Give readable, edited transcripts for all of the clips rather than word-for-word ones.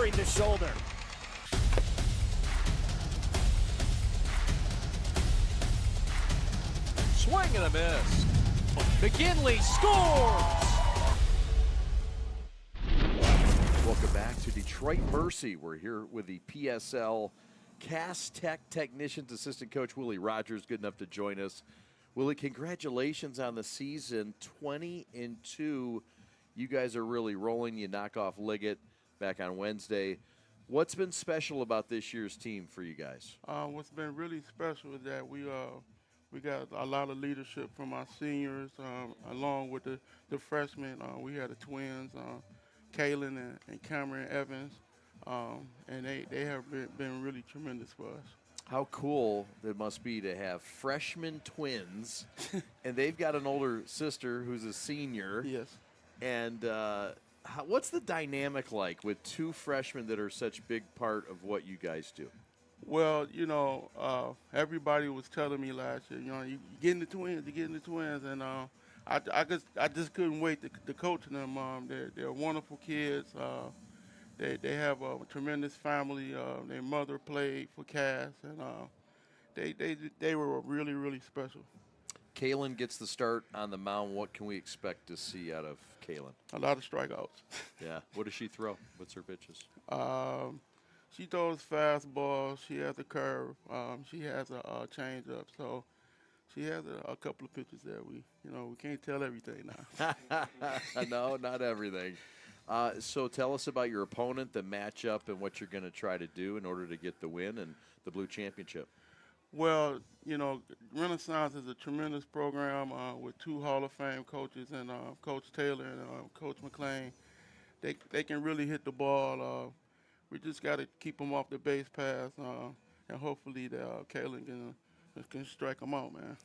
covering the shoulder. Swing and a miss. McGinley scores! Welcome back to Detroit Mercy. We're here with the PSL Cast Tech Technicians Assistant Coach Willie Rogers, good enough to join us. Willie, congratulations on the season, 20-2. You guys are really rolling. You knock off Liggett back on Wednesday. What's been special about this year's team for you guys? What's been really special is that we got a lot of leadership from our seniors, along with the freshmen. We had the twins, Kaylin and Cameron Evans, and they have been really tremendous for us. How cool it must be to have freshman twins, and they've got an older sister who's a senior. Yes. And what's the dynamic like with two freshmen that are such a big part of what you guys do? Well, everybody was telling me last year, you getting the twins, and I just couldn't wait to coach them. They're wonderful kids. They have a tremendous family. Their mother played for Cass, and they were really, really special. Kaylin gets the start on the mound. What can we expect to see out of Kaylin? A lot of strikeouts. Yeah. What does she throw? What's her pitches? She throws fastballs. She has a curve. She has a changeup. So she has a couple of pitches that we can't tell everything now. No, not everything. So tell us about your opponent, the matchup, and what you're going to try to do in order to get the win and the Blue Championship. Well, Renaissance is a tremendous program with two Hall of Fame coaches, and Coach Taylor and Coach McLean. They can really hit the ball. We just got to keep them off the base pass, and hopefully Kaylin can strike them out, man.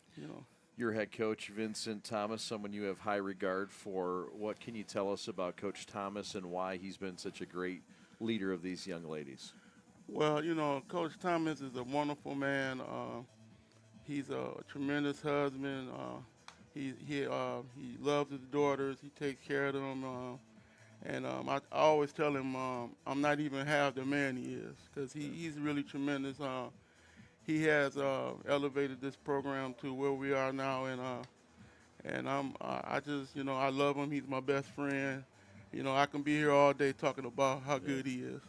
Your head coach, Vincent Thomas, someone you have high regard for. What can you tell us about Coach Thomas and why he's been such a great leader of these young ladies? Well, Coach Thomas is a wonderful man. He's a tremendous husband. He loves his daughters. He takes care of them. And I always tell him I'm not even half the man he is, because he's really tremendous. He has elevated this program to where we are now, and I love him. He's my best friend. I can be here all day talking about how good he is.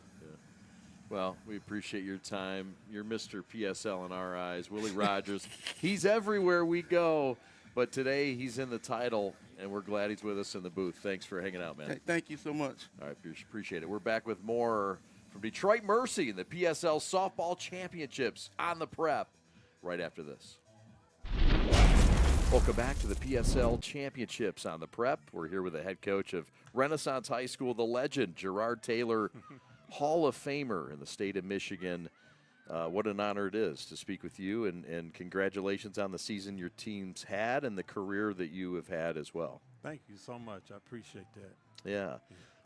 Well, we appreciate your time. You're Mr. PSL in our eyes. Willie Rogers, he's everywhere we go, but today he's in the title, and we're glad he's with us in the booth. Thanks for hanging out, man. Thank you so much. All right, appreciate it. We're back with more from Detroit Mercy and the PSL Softball Championships on the Prep right after this. Welcome back to the PSL Championships on the Prep. We're here with the head coach of Renaissance High School, the legend, Gerard Taylor, Hall of Famer in the state of Michigan. What an honor it is to speak with you, and congratulations on the season your team's had and the career that you have had as well. Thank you so much. I appreciate that. Yeah.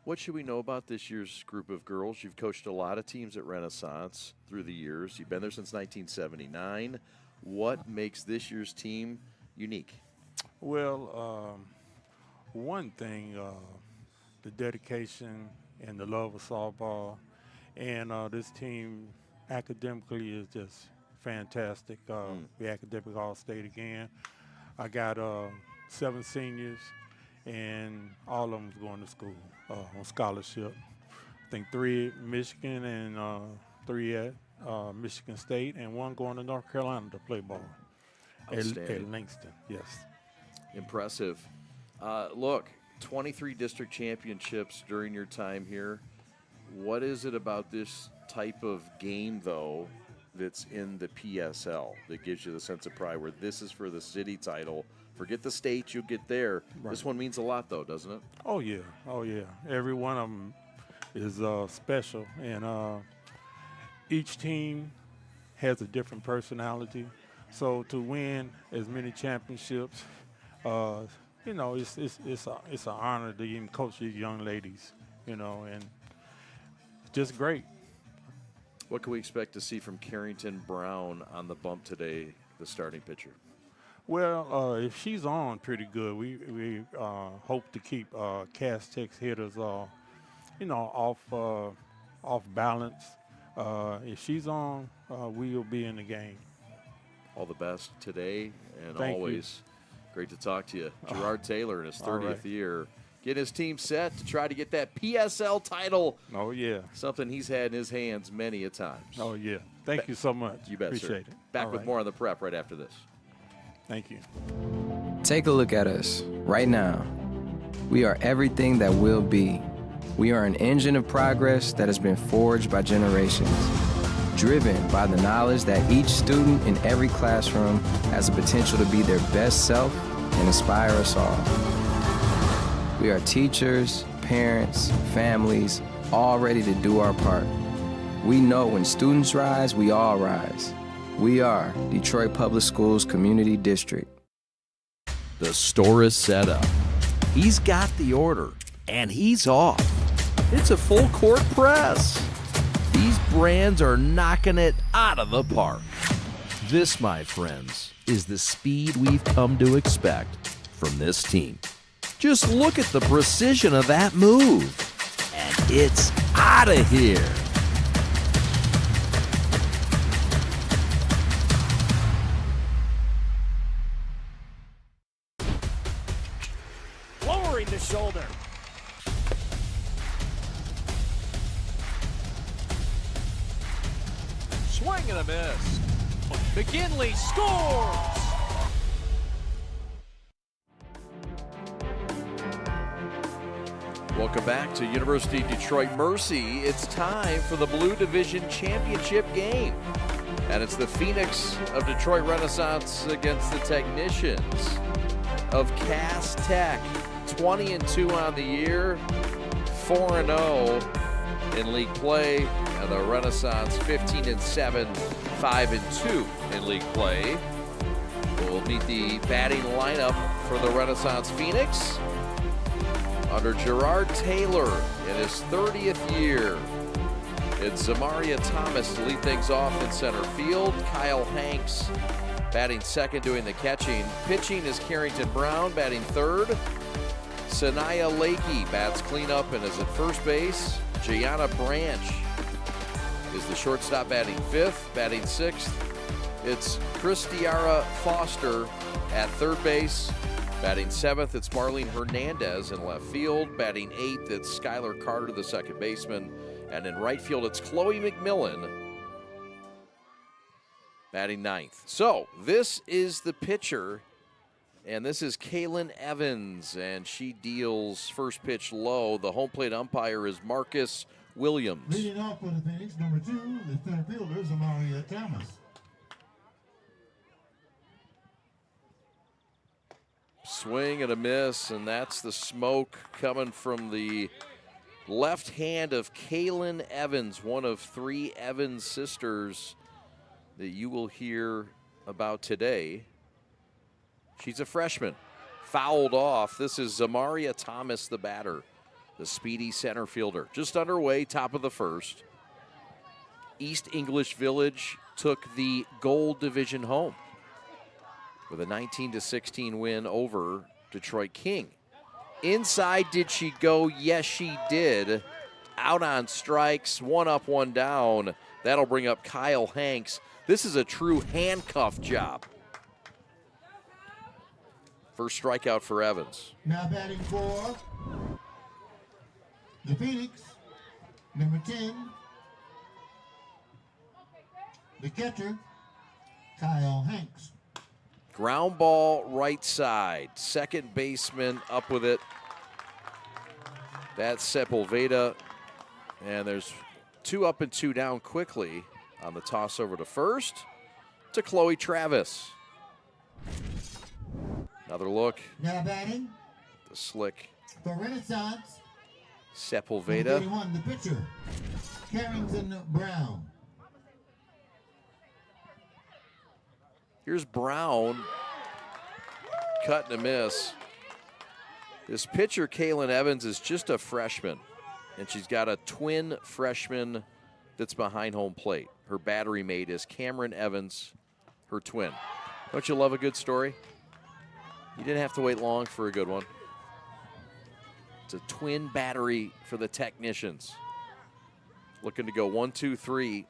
What should we know about this year's group of girls? You've coached a lot of teams at Renaissance through the years. You've been there since 1979. What makes this year's team unique? Well, one thing, the dedication and the love of softball, and this team academically is just fantastic. We academic all-state again. I got 7 seniors, and all of them is going to school on scholarship. I think 3 at Michigan and 3 at Michigan State, and 1 going to North Carolina to play ball at Langston. Yes. Impressive. Look, 23 district championships during your time here. What is it about this type of game, though, that's in the PSL that gives you the sense of pride where this is for the city title? Forget the state, you'll get there. Right. This one means a lot, though, doesn't it? Oh, yeah. Oh, yeah. Every one of them is special, and each team has a different personality. So to win as many championships, it's an honor to even coach these young ladies, and just great. What can we expect to see from Carrington Brown on the bump today, the starting pitcher? Well, if she's on pretty good, we hope to keep Cass Tech's hitters, off off balance. If she's on, we'll be in the game. All the best today and Thank always. Great to talk to you. Gerard Taylor in his 30th right. year. Getting his team set to try to get that PSL title. Oh, yeah. Something he's had in his hands many a times. Oh, yeah. Thank you so much. You bet, Appreciate sir. it. Back All with right. more on the prep right after this. Thank you. Take a look at us right now. We are everything that will be. We are an engine of progress that has been forged by generations, driven by the knowledge that each student in every classroom has the potential to be their best self and inspire us all. We are teachers, parents, families, all ready to do our part. We know when students rise, we all rise. We are Detroit Public Schools Community District. The store is set up. He's got the order, and he's off. It's a full court press. These brands are knocking it out of the park. This, my friends, is the speed we've come to expect from this team. Just look at the precision of that move. And it's out of here. Lowering the shoulder. Swing and a miss. McKinley scores. Welcome back to University of Detroit Mercy. It's time for the Blue Division Championship game. And it's the Phoenix of Detroit Renaissance against the Technicians of Cass Tech. 20-2 on the year, 4-0 in league play. And the Renaissance 15-7, 5-2 in league play. We'll meet the batting lineup for the Renaissance Phoenix under Gerard Taylor in his 30th year. It's Zamaria Thomas to lead things off in center field. Kyle Hanks batting second, doing the catching. Pitching is Carrington Brown, batting third. Sanaya Lakey bats cleanup and is at first base. Gianna Branch is the shortstop, batting fifth. Batting sixth, it's Christiara Foster at third base. Batting seventh, it's Marlene Hernandez in left field. Batting eighth, it's Skylar Carter, the second baseman. And in right field, it's Chloe McMillan batting ninth. So this is the pitcher, and this is Kaylin Evans, and she deals first pitch low. The home plate umpire is Marcus Williams. Leading off for the Phoenix, number 2, the center fielder, Zamaria Thomas. Swing and a miss, and that's the smoke coming from the left hand of Kaylin Evans, one of 3 Evans sisters that you will hear about today. She's a freshman. Fouled off. This is Zamaria Thomas, the batter, the speedy center fielder. Just underway, top of the first. East English Village took the Gold Division home with a 19-16 win over Detroit King. Inside, did she go? Yes, she did. Out on strikes, 1 up, 1 down. That'll bring up Kyle Hanks. This is a true handcuff job. First strikeout for Evans. Now batting for the Phoenix, number 10, the catcher, Kyle Hanks. Ground ball right side. Second baseman up with it. That's Sepulveda. And there's 2 up and 2 down quickly on the toss over to first to Chloe Travis. Another look. Now batting The slick for Renaissance, Sepulveda. number 31, the pitcher, Carrington Brown. Here's Brown. Cut and a miss. This pitcher, Kaylin Evans, is just a freshman. And she's got a twin freshman that's behind home plate. Her battery mate is Cameron Evans, her twin. Don't you love a good story? You didn't have to wait long for a good one. It's a twin battery for the Technicians. looking to go 1, 2, 3,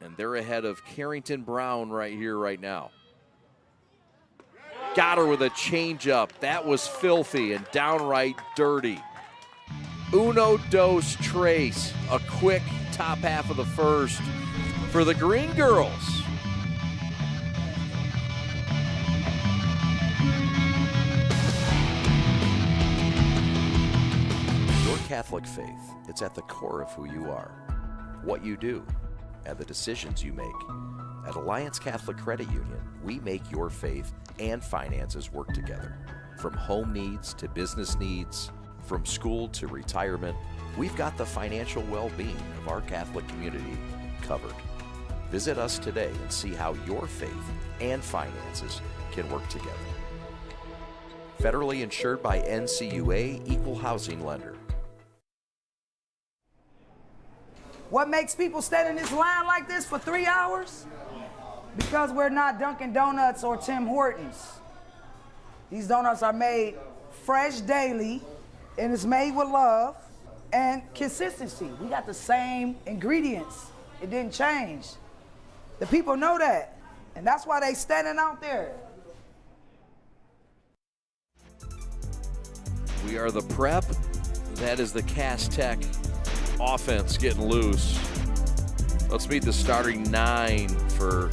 and they're ahead of Carrington Brown right here, right now. Got her with a changeup. That was filthy and downright dirty. Uno, dos, tres. A quick top half of the first for the Green Girls. Your Catholic faith, it's at the core of who you are, what you do, and the decisions you make. At Alliance Catholic Credit Union, we make your faith and finances work together. From home needs to business needs, from school to retirement, we've got the financial well-being of our Catholic community covered. Visit us today and see how your faith and finances can work together. Federally insured by NCUA, Equal Housing Lender. What makes people stand in this line like this for 3 hours? Because we're not Dunkin' Donuts or Tim Hortons. These donuts are made fresh daily, and it's made with love and consistency. We got the same ingredients. It didn't change. The people know that, and that's why they standing out there. We are the prep. That is the Cass Tech offense getting loose. Let's meet the starting 9 for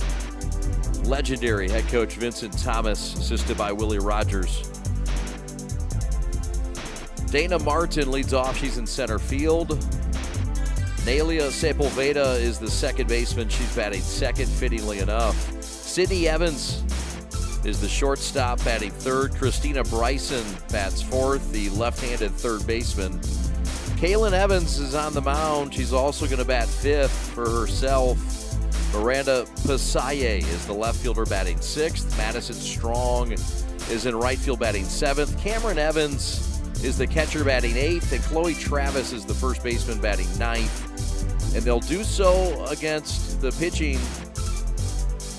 legendary head coach Vincent Thomas, assisted by Willie Rogers. Dana Martin leads off. She's in center field. Nalia Sepulveda is the second baseman. She's batting second, fittingly enough. Sydney Evans is the shortstop, batting third. Christina Bryson bats fourth, the left-handed third baseman. Kaylin Evans is on the mound. She's also going to bat fifth for herself. Miranda Pasaye is the left fielder batting sixth. Madison Strong is in right field batting seventh. Cameron Evans is the catcher batting eighth. And Chloe Travis is the first baseman batting ninth. And they'll do so against the pitching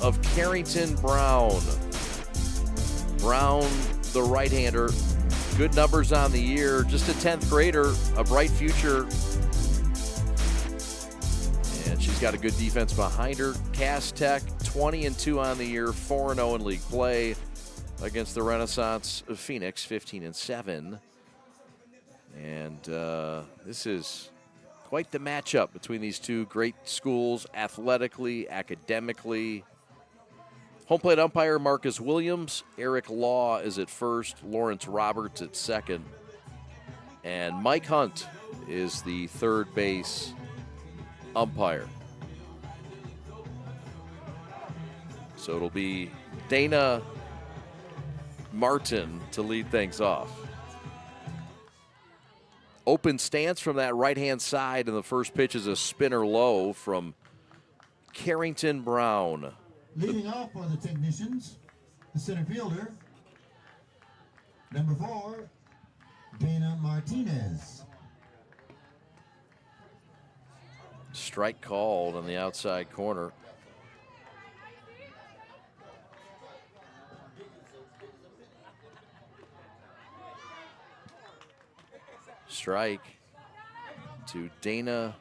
of Carrington Brown. Brown, the right-hander, good numbers on the year, just a 10th grader, a bright future. And she's got a good defense behind her. Cass Tech, 20-2 on the year, 4-0 in league play against the Renaissance of Phoenix, 15-7. And this is quite the matchup between these two great schools, athletically, academically. Home plate umpire Marcus Williams. Eric Law is at first. Lawrence Roberts at second. And Mike Hunt is the third base umpire. So it'll be Dana Martin to lead things off. Open stance from that right-hand side, and the first pitch is a spinner low from Carrington Brown. Leading off for the technicians, the center fielder, number 4, Dana Martinez. Strike called on the outside corner. Strike to Dana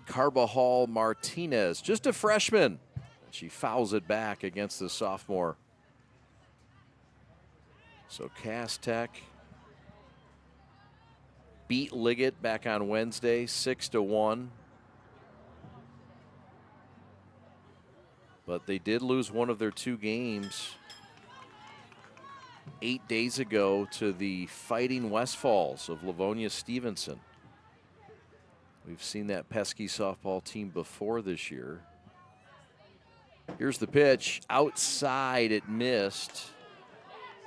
Carbajal Martinez, just a freshman. She fouls it back against the sophomore. So Cass Tech beat Liggett back on Wednesday, 6-1. But they did lose one of their 2 games 8 days ago to the Fighting Westfalls of Livonia Stevenson. We've seen that pesky softball team before this year. Here's the pitch. Outside, it missed.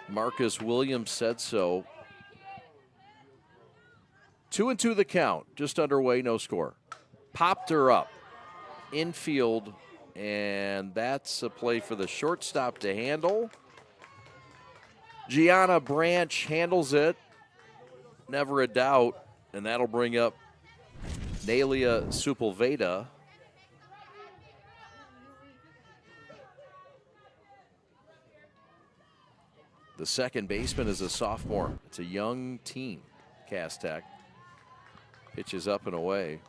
Marcus Williams said so. 2-2 the count. Just underway, no score. Popped her up. Infield, and that's a play for the shortstop to handle. Gianna Branch handles it. Never a doubt. And that'll bring up Nalia Sepulveda. The second baseman is a sophomore. It's a young team, Cass Tech. Pitches up and away.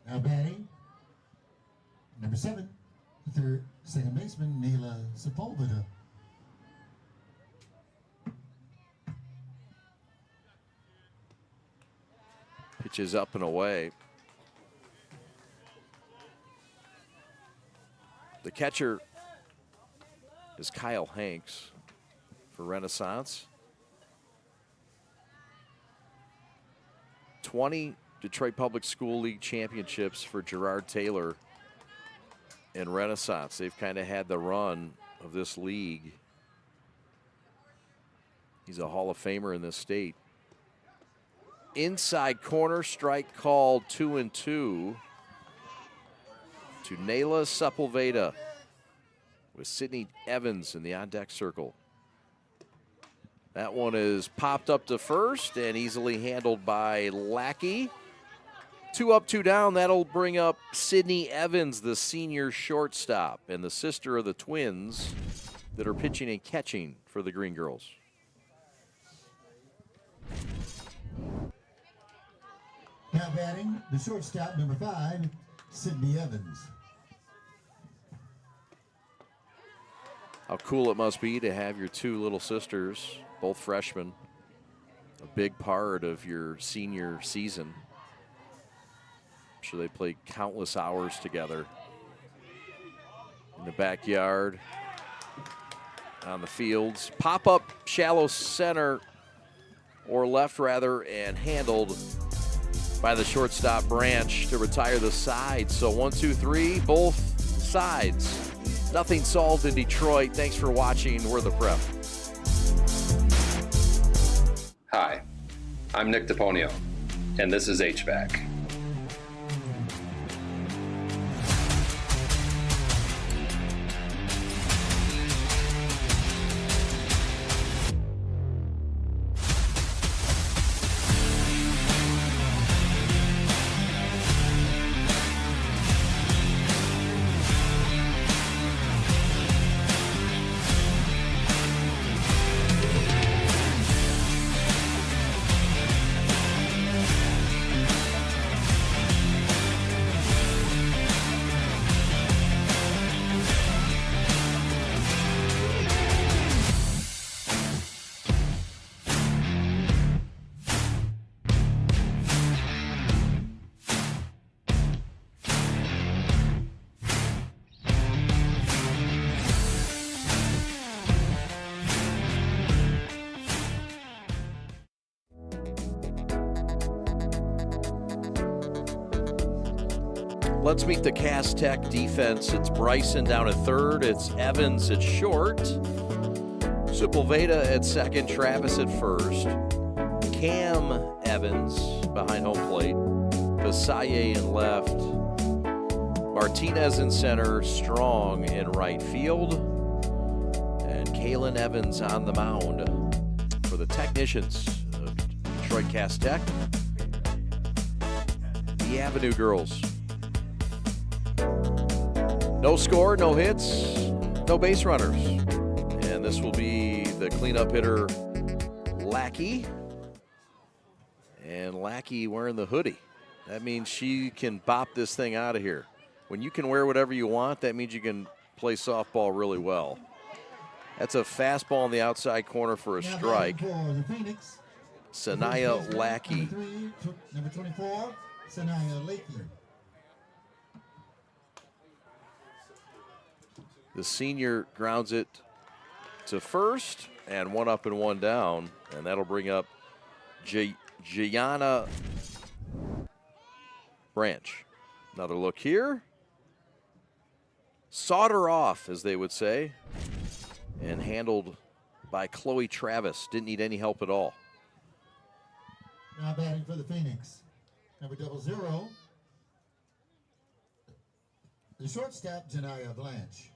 Now batting, number 7, the second baseman, Nela Sepulveda. Pitches up and away. The catcher is Kyle Hanks for Renaissance. 20 Detroit Public School League championships for Gerard Taylor in Renaissance. They've kind of had the run of this league. He's a Hall of Famer in this state. Inside corner, strike called 2-2 to Nela Sepulveda with Sydney Evans in the on-deck circle. That one is popped up to first and easily handled by Lackey. 2 up, 2 down. That'll bring up Sydney Evans, the senior shortstop, and the sister of the twins that are pitching and catching for the Green Girls. Now batting, the shortstop, number 5, Sydney Evans. How cool it must be to have your 2 little sisters, both freshmen, a big part of your senior season. I'm sure they played countless hours together in the backyard, on the fields. Pop up shallow center, or left rather, and handled by the shortstop Branch to retire the side. So 1, 2, 3, both sides. Nothing solved in Detroit. Thanks for watching. We're the Prep. Hi, I'm Nick DePonio, and this is HVAC. Let's meet the Cass Tech defense. It's Bryson down at third. It's Evans at short. Sepulveda at second. Travis at first. Cam Evans behind home plate. Kasaye in left. Martinez in center. Strong in right field. And Kalen Evans on the mound for the technicians of Detroit Cass Tech. The Avenue Girls. No score, no hits, no base runners. And this will be the cleanup hitter, Lackey. And Lackey wearing the hoodie. That means she can bop this thing out of here. When you can wear whatever you want, that means you can play softball really well. That's a fastball on the outside corner for a strike. Sanaya Lackey. Number 24, Sanaya Lackey. The senior grounds it to first, and 1 up and 1 down, and that'll bring up Gianna Branch. Another look here. Sawed her off, as they would say, and handled by Chloe Travis. Didn't need any help at all. Now batting for the Phoenix, number 00, the shortstop, Janaya Blanche.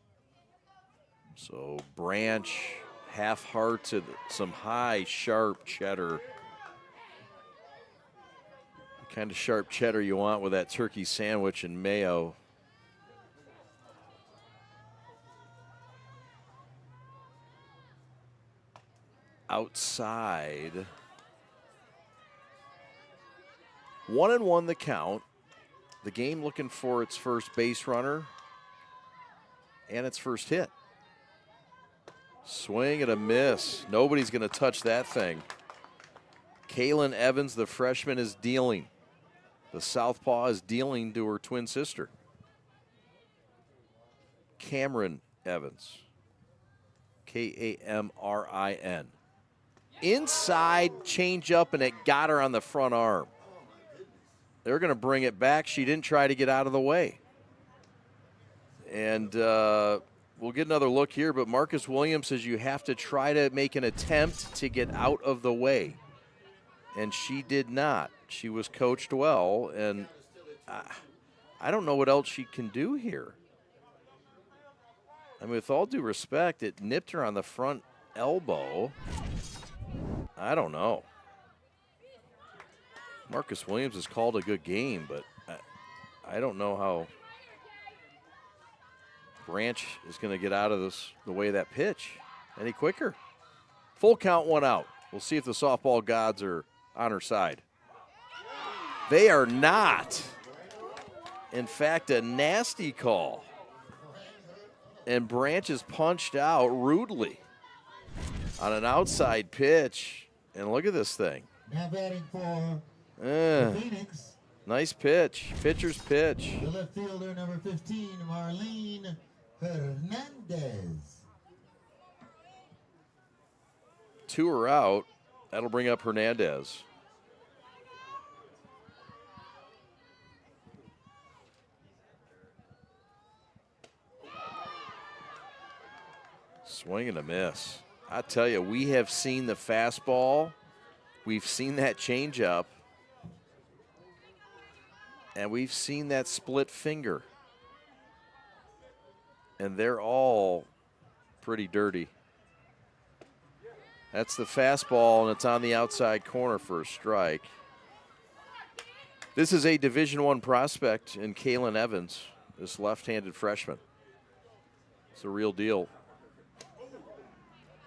So Branch, half-hearted, some high, sharp cheddar. The kind of sharp cheddar you want with that turkey sandwich and mayo. Outside. 1-1 the count. the game looking for its first base runner and its first hit. Swing and a miss. Nobody's going to touch that thing. Kaylin Evans, the freshman, is dealing. The southpaw is dealing to her twin sister, Cameron Evans. Kamrin. Inside changeup, and it got her on the front arm. They're going to bring it back. She didn't try to get out of the way. And we'll get another look here, but Marcus Williams says you have to try to make an attempt to get out of the way. And she did not. She was coached well, and I don't know what else she can do here. I mean, with all due respect, it nipped her on the front elbow. I don't know. Marcus Williams has called a good game, but I don't know how Branch is going to get out of this the way of that pitch any quicker. Full count, 1 out. We'll see if the softball gods are on her side. They are not. In fact, a nasty call. And Branch is punched out rudely on an outside pitch. And look at this thing. Now batting for the Phoenix. Nice pitch. Pitcher's pitch. The left fielder, number 15, Marlene Hernandez. 2 are out. That'll bring up Hernandez. Swing and a miss. I tell you, we have seen the fastball. We've seen that changeup. And we've seen that split finger. And they're all pretty dirty. That's the fastball, and it's on the outside corner for a strike. This is a Division I prospect in Kaylin Evans, this left-handed freshman. It's a real deal.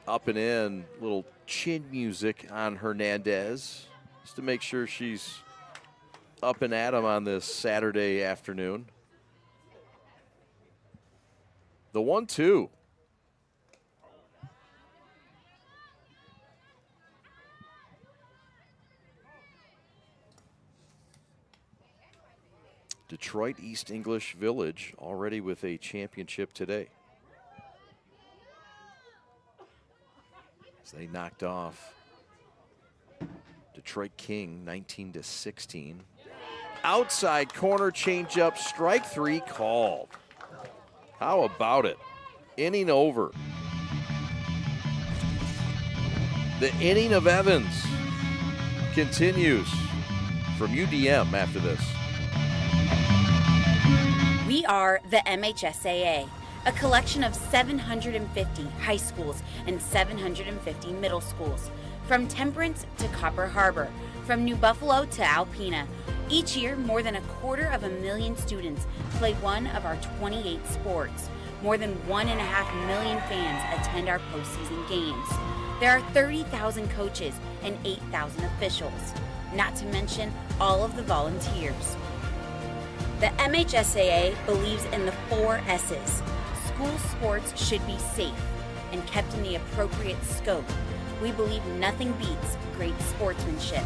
Up and in, little chin music on Hernandez, just to make sure she's up and at him on this Saturday afternoon. The 1-2. Detroit East English Village already with a championship today. As they knocked off Detroit King 19-16. Outside corner changeup, strike 3 called. How about it? Inning over. The inning of Evans continues from UDM after this. We are the MHSAA, a collection of 750 high schools and 750 middle schools, from Temperance to Copper Harbor, from New Buffalo to Alpena. Each year, more than 250,000 students play one of our 28 sports. More than 1.5 million fans attend our postseason games. There are 30,000 coaches and 8,000 officials, not to mention all of the volunteers. The MHSAA believes in the 4 S's. School sports should be safe and kept in the appropriate scope. We believe nothing beats great sportsmanship,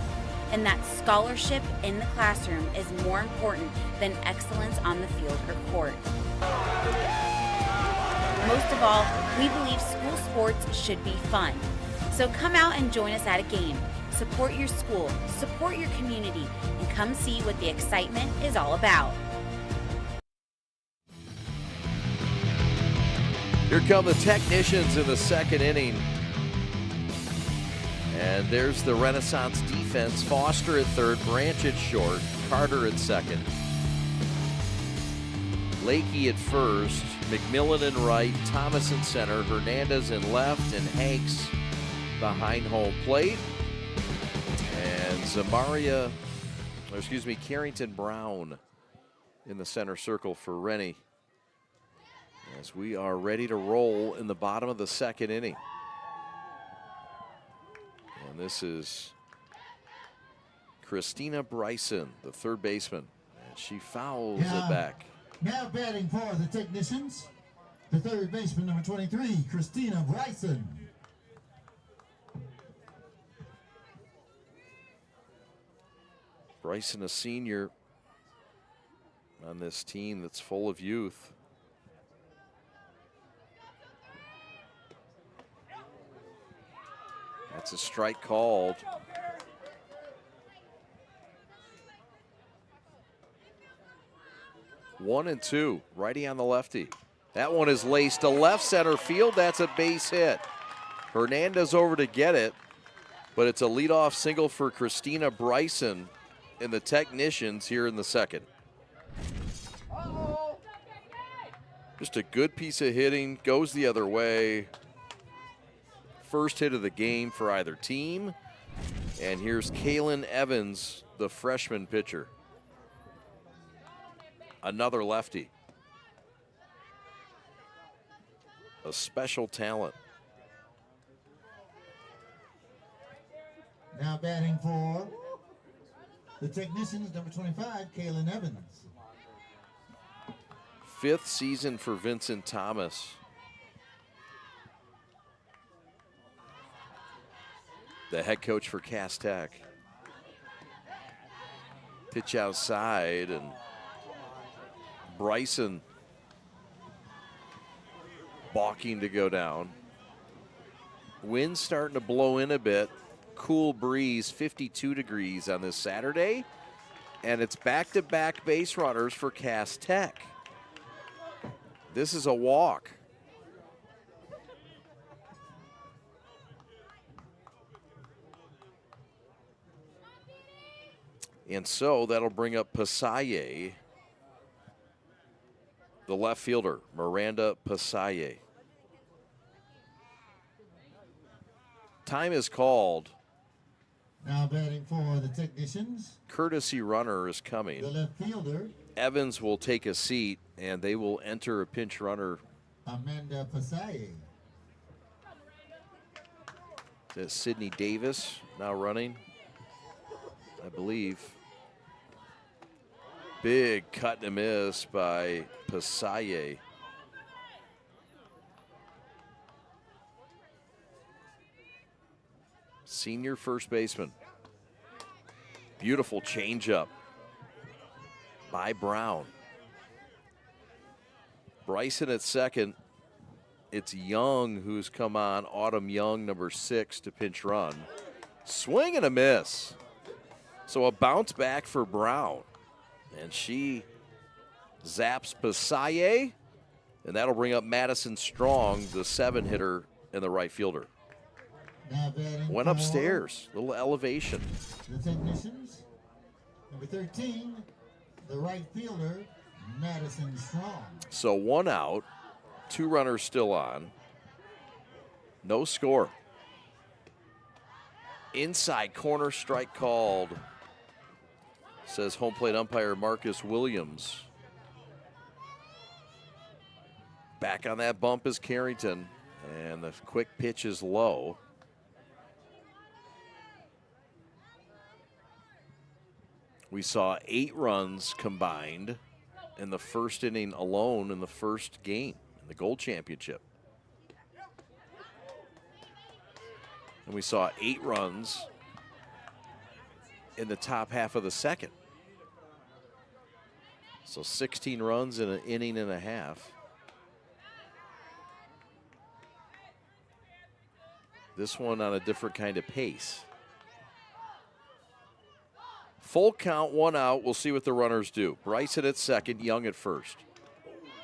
and that scholarship in the classroom is more important than excellence on the field or court. Most of all, we believe school sports should be fun. So come out and join us at a game. Support your school, support your community, and come see what the excitement is all about. Here come the technicians in the second inning. And there's the Renaissance defense. Foster at third, Branch at short, Carter at second. Lakey at first, McMillan in right, Thomas in center, Hernandez in left, and Hanks behind home plate. And Carrington Brown in the center circle for Rennie, as we are ready to roll in the bottom of the second inning. And this is Christina Bryson, the third baseman. And She fouls it back. Now batting for the Technicians, the third baseman, number 23, Christina Bryson. Bryson, a senior on this team that's full of youth. That's a strike called. One and two, righty on the lefty. That one is laced to left center field. That's a base hit. Hernandez over to get it, but it's a leadoff single for Christina Bryson in the Technicians here in the second. Just a good piece of hitting, goes the other way. First hit of the game for either team. And here's Kaylin Evans, the freshman pitcher. Another lefty. A special talent. Now batting for the Technicians, number 25, Kaylin Evans. Fifth season for Vincent Thomas. The head coach for Cass Tech. Pitch outside, and Bryson balking to go down. Wind starting to blow in a bit. Cool breeze, 52 degrees on this Saturday. And it's back-to-back base runners for Cass Tech. This is a walk. And so that'll bring up Pasaye, the left fielder, Miranda Pasaye. Time is called. Now batting for the Technicians, Courtesy runner is coming. the left fielder, Evans will take a seat, and they will enter a pinch runner. Amanda Pasaye. Is Sydney Davis now running? I believe. Big cut and a miss by Pasaye. Senior first baseman. Beautiful changeup by Brown. Bryson at second. It's Young who's come on. Autumn Young, number 6, to pinch run. Swing and a miss. So a bounce back for Brown. And she zaps Pasaye. And that'll bring up Madison Strong, the 7-hitter and the right fielder. Now batting Went for upstairs, little elevation. the Technicians, number 13, the right fielder, Madison Strong. So 1 out, 2 runners still on. No score. Inside corner strike called, says home plate umpire Marcus Williams. Back on that bump is Carrington, and the quick pitch is low. We saw 8 runs combined in the first inning alone in the first game in the Gold Championship. And we saw 8 runs in the top half of the second. So 16 runs in an inning and a half. This one on a different kind of pace. Full count, 1 out. We'll see what the runners do. Bryson at second, Young at first.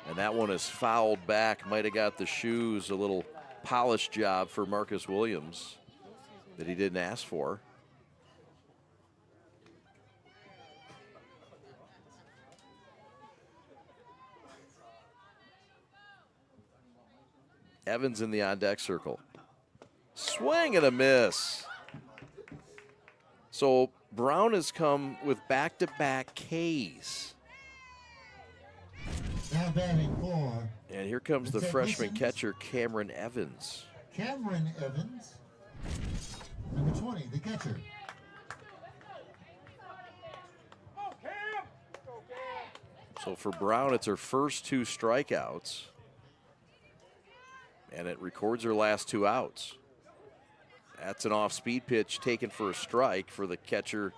And that one is fouled back. Might have got the shoes, a little polish job for Marcus Williams that he didn't ask for. Evans in the on-deck circle. Swing and a miss. So Brown has come with back-to-back Ks. Now batting for And here comes the freshman catcher, Cameron Evans. Cameron Evans, number 20, the catcher. So for Brown, it's her first 2 strikeouts. And it records her last 2 outs. That's an off-speed pitch taken for a strike for the catcher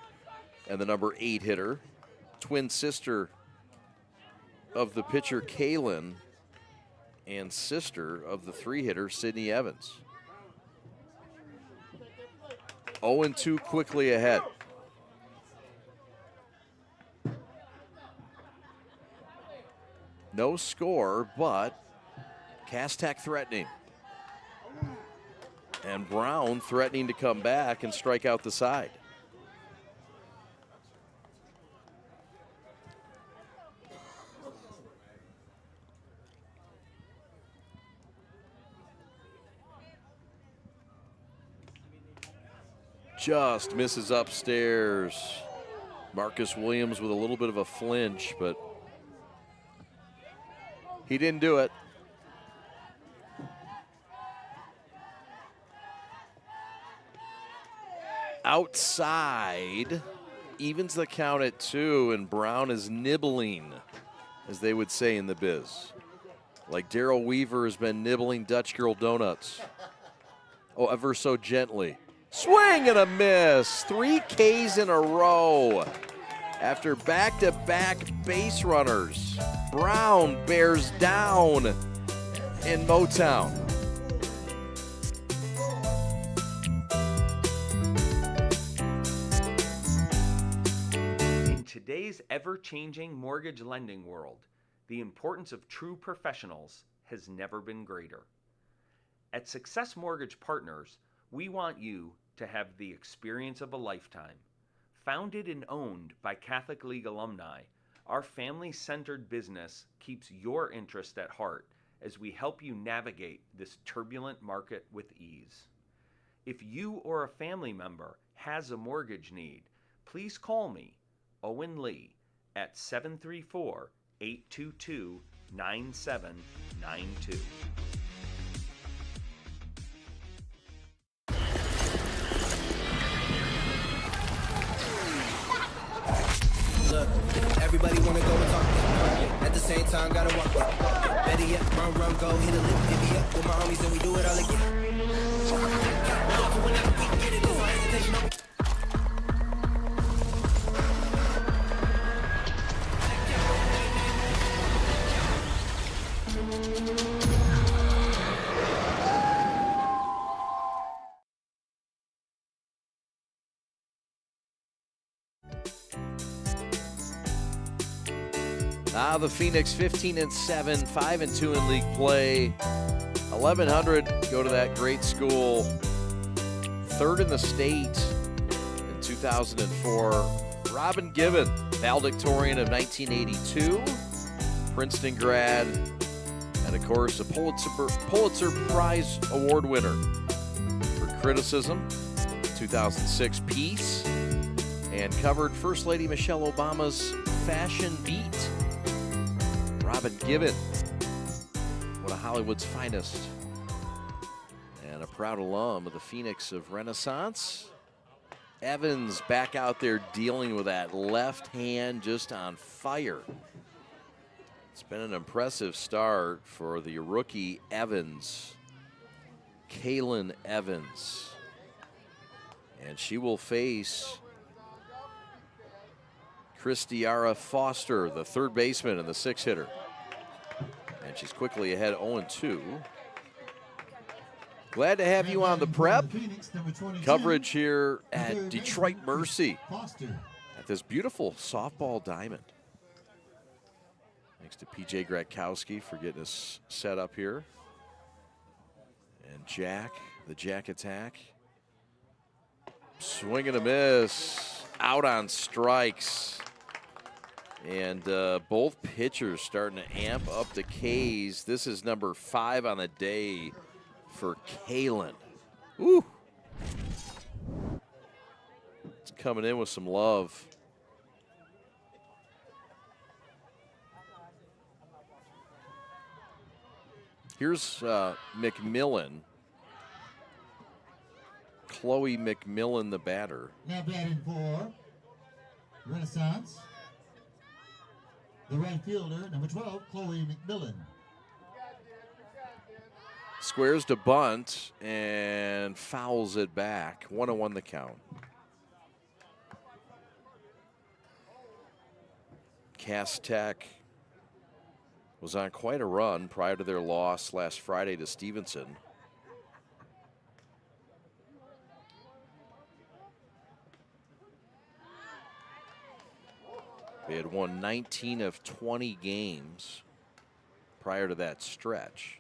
and the number 8 hitter. Twin sister of the pitcher, Kaylin, and sister of the 3 hitter, Sydney Evans. 0-2 quickly ahead. No score, but Cass-Tech threatening. And Brown threatening to come back and strike out the side. Just misses upstairs. Marcus Williams with a little bit of a flinch, but he didn't do it. Outside, evens the count at 2, and Brown is nibbling, as they would say in the biz. Like Daryl Weaver has been nibbling Dutch Girl donuts. Oh, ever so gently. Swing and a miss. 3 Ks in a row. After back-to-back base runners, Brown bears down in Motown. In today's ever-changing mortgage lending world, the importance of true professionals has never been greater. At Success Mortgage Partners, we want you to have the experience of a lifetime. Founded and owned by Catholic League alumni, our family-centered business keeps your interest at heart as we help you navigate this turbulent market with ease. If you or a family member has a mortgage need, please call me, Owen Lee, at 734-822-9792. Look, everybody wanna go and talk. At the same time, gotta walk. Better yet, run, go, hit a lick, divvy up with my homies, and we do it all again. Whenever we get it, there's no hesitation. The Phoenix 15-7, 5-2 in league play. 1,100 go to that great school. 3rd in the state in 2004. Robin Gibbon, valedictorian of 1982. Princeton grad. And of course, a Pulitzer Prize Award winner for criticism. 2006 piece. And covered First Lady Michelle Obama's fashion beat. Robin Gibbon, one of Hollywood's finest, and a proud alum of the Phoenix of Renaissance. Evans back out there dealing with that left hand just on fire. It's been an impressive start for the rookie Evans, Kaylin Evans. And she will face Christiara Foster, the 3rd baseman and the 6 hitter. And she's quickly ahead 0-2. Glad to have you on the prep. Coverage here at Detroit Mercy at this beautiful softball diamond. Thanks to PJ Gratkowski for getting us set up here. And Jack, the Jack attack. Swing and a miss. Out on strikes. And both pitchers starting to amp up the Ks. This is number 5 on the day for Kaylin. Ooh. It's coming in with some love. Here's McMillan. Chloe McMillan, the batter. Now batting for Renaissance, The right fielder, number 12, Chloe McMillan. Squares to bunt and fouls it back. 1-1 the count. Cass Tech was on quite a run prior to their loss last Friday to Stevenson. They had won 19 of 20 games prior to that stretch.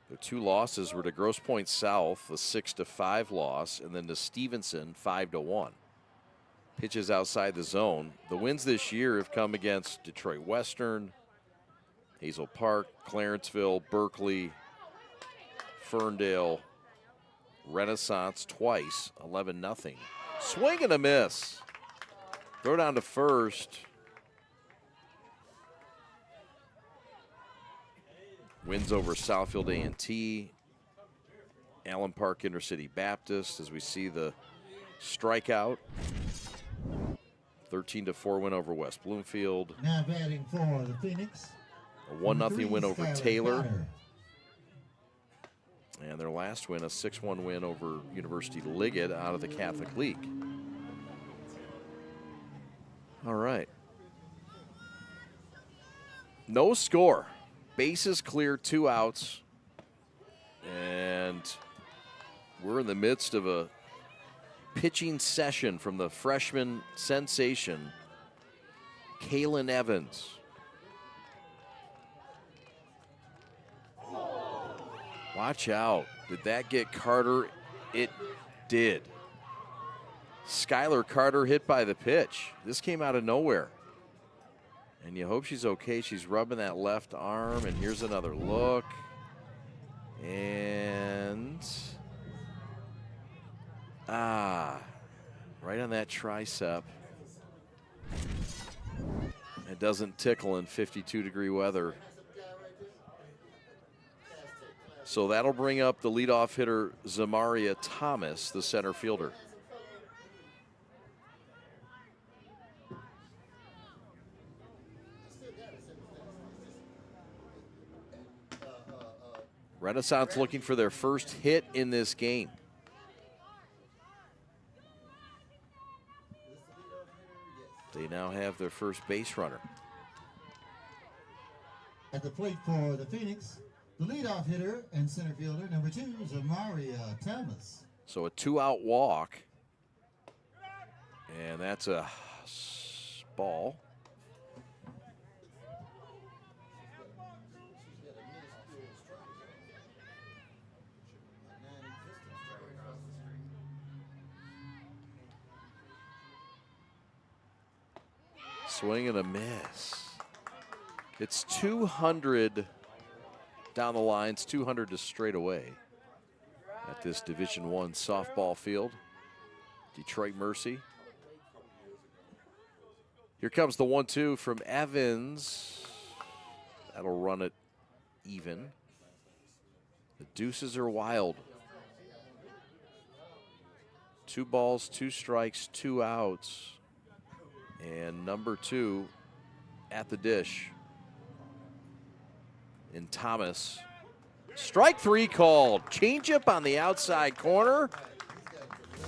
Their two losses were to Grosse Pointe South, a 6-5 loss, and then to Stevenson, 5-1. Pitches outside the zone. The wins this year have come against Detroit Western, Hazel Park, Clarenceville, Berkeley, Ferndale, Renaissance twice, 11-0. Swing and a miss. Throw down to first. Wins over Southfield A&T, Allen Park Intercity Baptist, as we see the strikeout. 13-4 win over West Bloomfield. Now batting for the Phoenix. A 1-0 win over Taylor. And their last win, a 6-1 win over University Liggett out of the Catholic League. All right. No score. Bases clear, 2 outs. And we're in the midst of a pitching session from the freshman sensation, Kaylin Evans. Watch out. Did that get Carter? It did. Skylar Carter hit by the pitch. This came out of nowhere. And you hope she's okay. She's rubbing that left arm, and here's another look. And right on that tricep. It doesn't tickle in 52-degree weather. So that'll bring up the leadoff hitter, Zamaria Thomas, the center fielder. Renaissance looking for their first hit in this game. They now have their first base runner. At the plate for the Phoenix, the leadoff hitter and center fielder, number 2, Zamaria Thomas. So a 2-out walk. And that's a ball. Swing and a miss. It's 200 down the lines, 200 to straight away at this Division I softball field. Detroit Mercy. Here comes the 1-2 from Evans. That'll run it even. The deuces are wild. 2 balls, 2 strikes, 2 outs. And number 2 at the dish in Thomas. Strike 3 called. Changeup on the outside corner.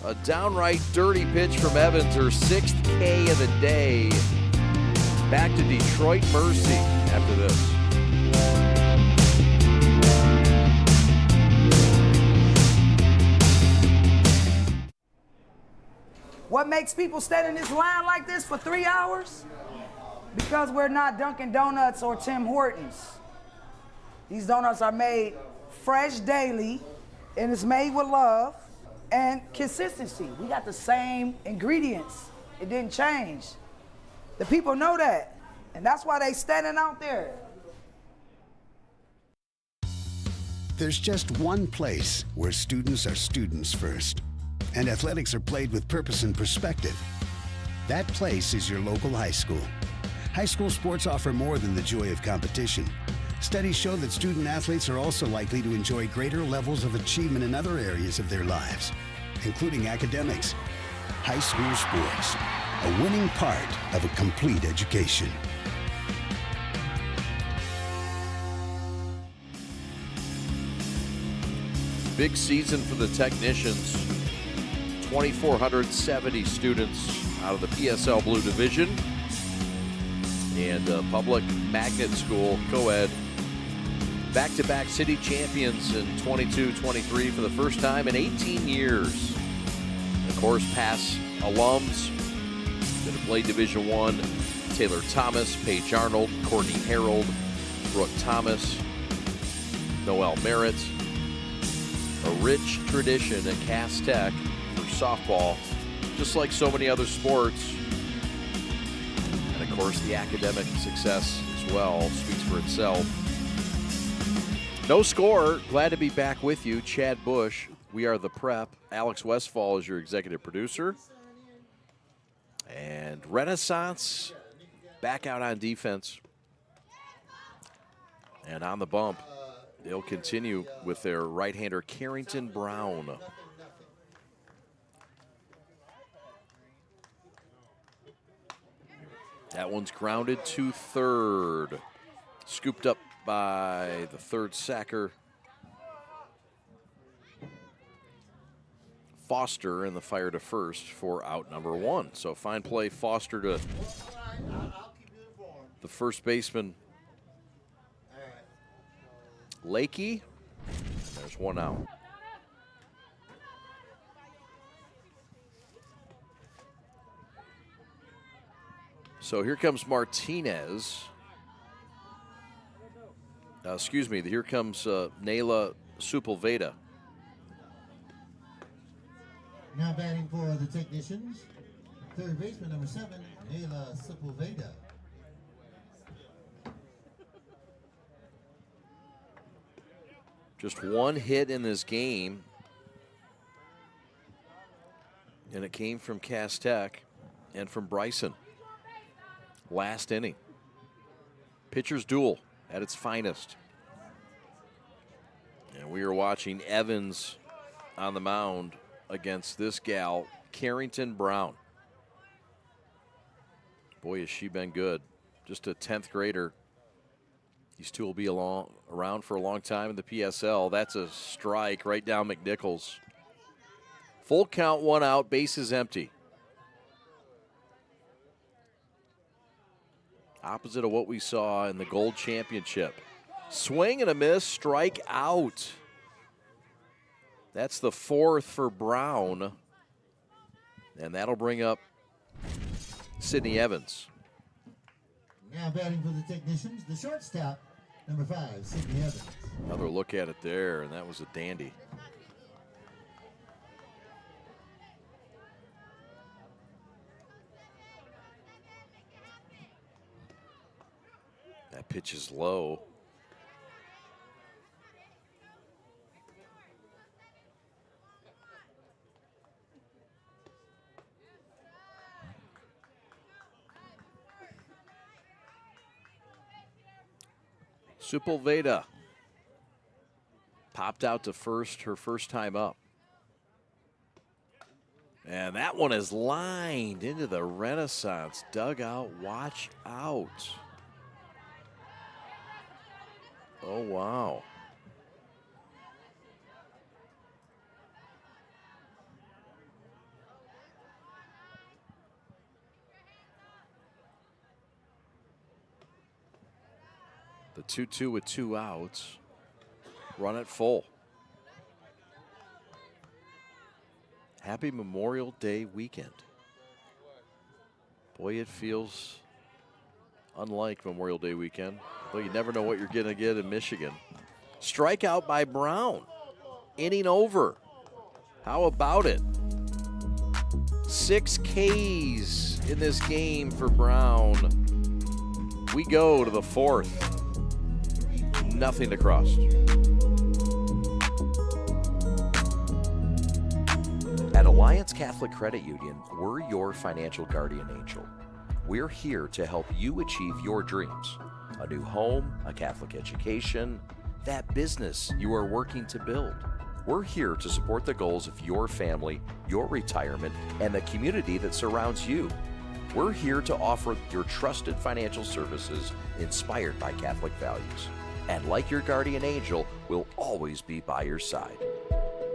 A downright dirty pitch from Evans, her 6th K of the day. Back to Detroit Mercy after this. What makes people stand in this line like this for 3 hours? Because we're not Dunkin' Donuts or Tim Hortons. These donuts are made fresh daily, and it's made with love and consistency. We got the same ingredients. It didn't change. The people know that, and that's why they standing out there. There's just one place where students are students first, and athletics are played with purpose and perspective. That place is your local high school. High school sports offer more than the joy of competition. Studies show that student athletes are also likely to enjoy greater levels of achievement in other areas of their lives, including academics. High school sports. a winning part of a complete education. Big season for the technicians. 2,470 students out of the PSL Blue Division. And public magnet school, co-ed. Back-to-back city champions in 22-23 for the first time in 18 years. And of course, past alums that have played Division I, Taylor Thomas, Paige Arnold, Courtney Harold, Brooke Thomas, Noel Merritt. A rich tradition at Cass Tech for softball, just like so many other sports. And of course, the academic success as well speaks for itself. No score. Glad to be back with you, Chad Bush. We are The Prep. Alex Westfall is your executive producer. And Renaissance back out on defense. And on the bump, they'll continue with their right-hander, Carrington Brown. That one's grounded to third. Scooped up by the third sacker, Foster, and the fire to first for out number one. So fine play, Foster to the first baseman, Lakey. There's one out. So here comes Martinez. Here comes Nayla Sepulveda. Now batting for the technicians, third baseman number 7, Nayla Sepulveda. Just one hit in this game, and it came from Cass Tech and from Bryson. Last inning. Pitcher's duel at its finest. And we are watching Evans on the mound against this gal, Carrington Brown. Boy, has she been good. Just a 10th grader. These two will be around for a long time in the PSL. That's a strike right down McNichols. Full count, one out, bases empty. Opposite of what we saw in the Gold Championship. Swing and a miss, strike out. That's the 4th for Brown. And that'll bring up Sydney Evans. Now batting for the technicians, the shortstop, number 5, Sydney Evans. Another look at it there, and that was a dandy. That pitch is low. Sepulveda popped out to first, her first time up. And that one is lined into the Renaissance dugout. Watch out. Oh, wow. The 2-2 with 2 outs. Run it full. Happy Memorial Day weekend. Boy, it feels unlike Memorial Day weekend. Though you never know what you're going to get in Michigan. Strikeout by Brown. Inning over. How about it? 6 Ks in this game for Brown. We go to the 4th. Nothing to cross. At Alliance Catholic Credit Union, we're your financial guardian angel. We're here to help you achieve your dreams. A new home, a Catholic education, that business you are working to build. We're here to support the goals of your family, your retirement, and the community that surrounds you. We're here to offer your trusted financial services inspired by Catholic values. And like your guardian angel, we'll always be by your side.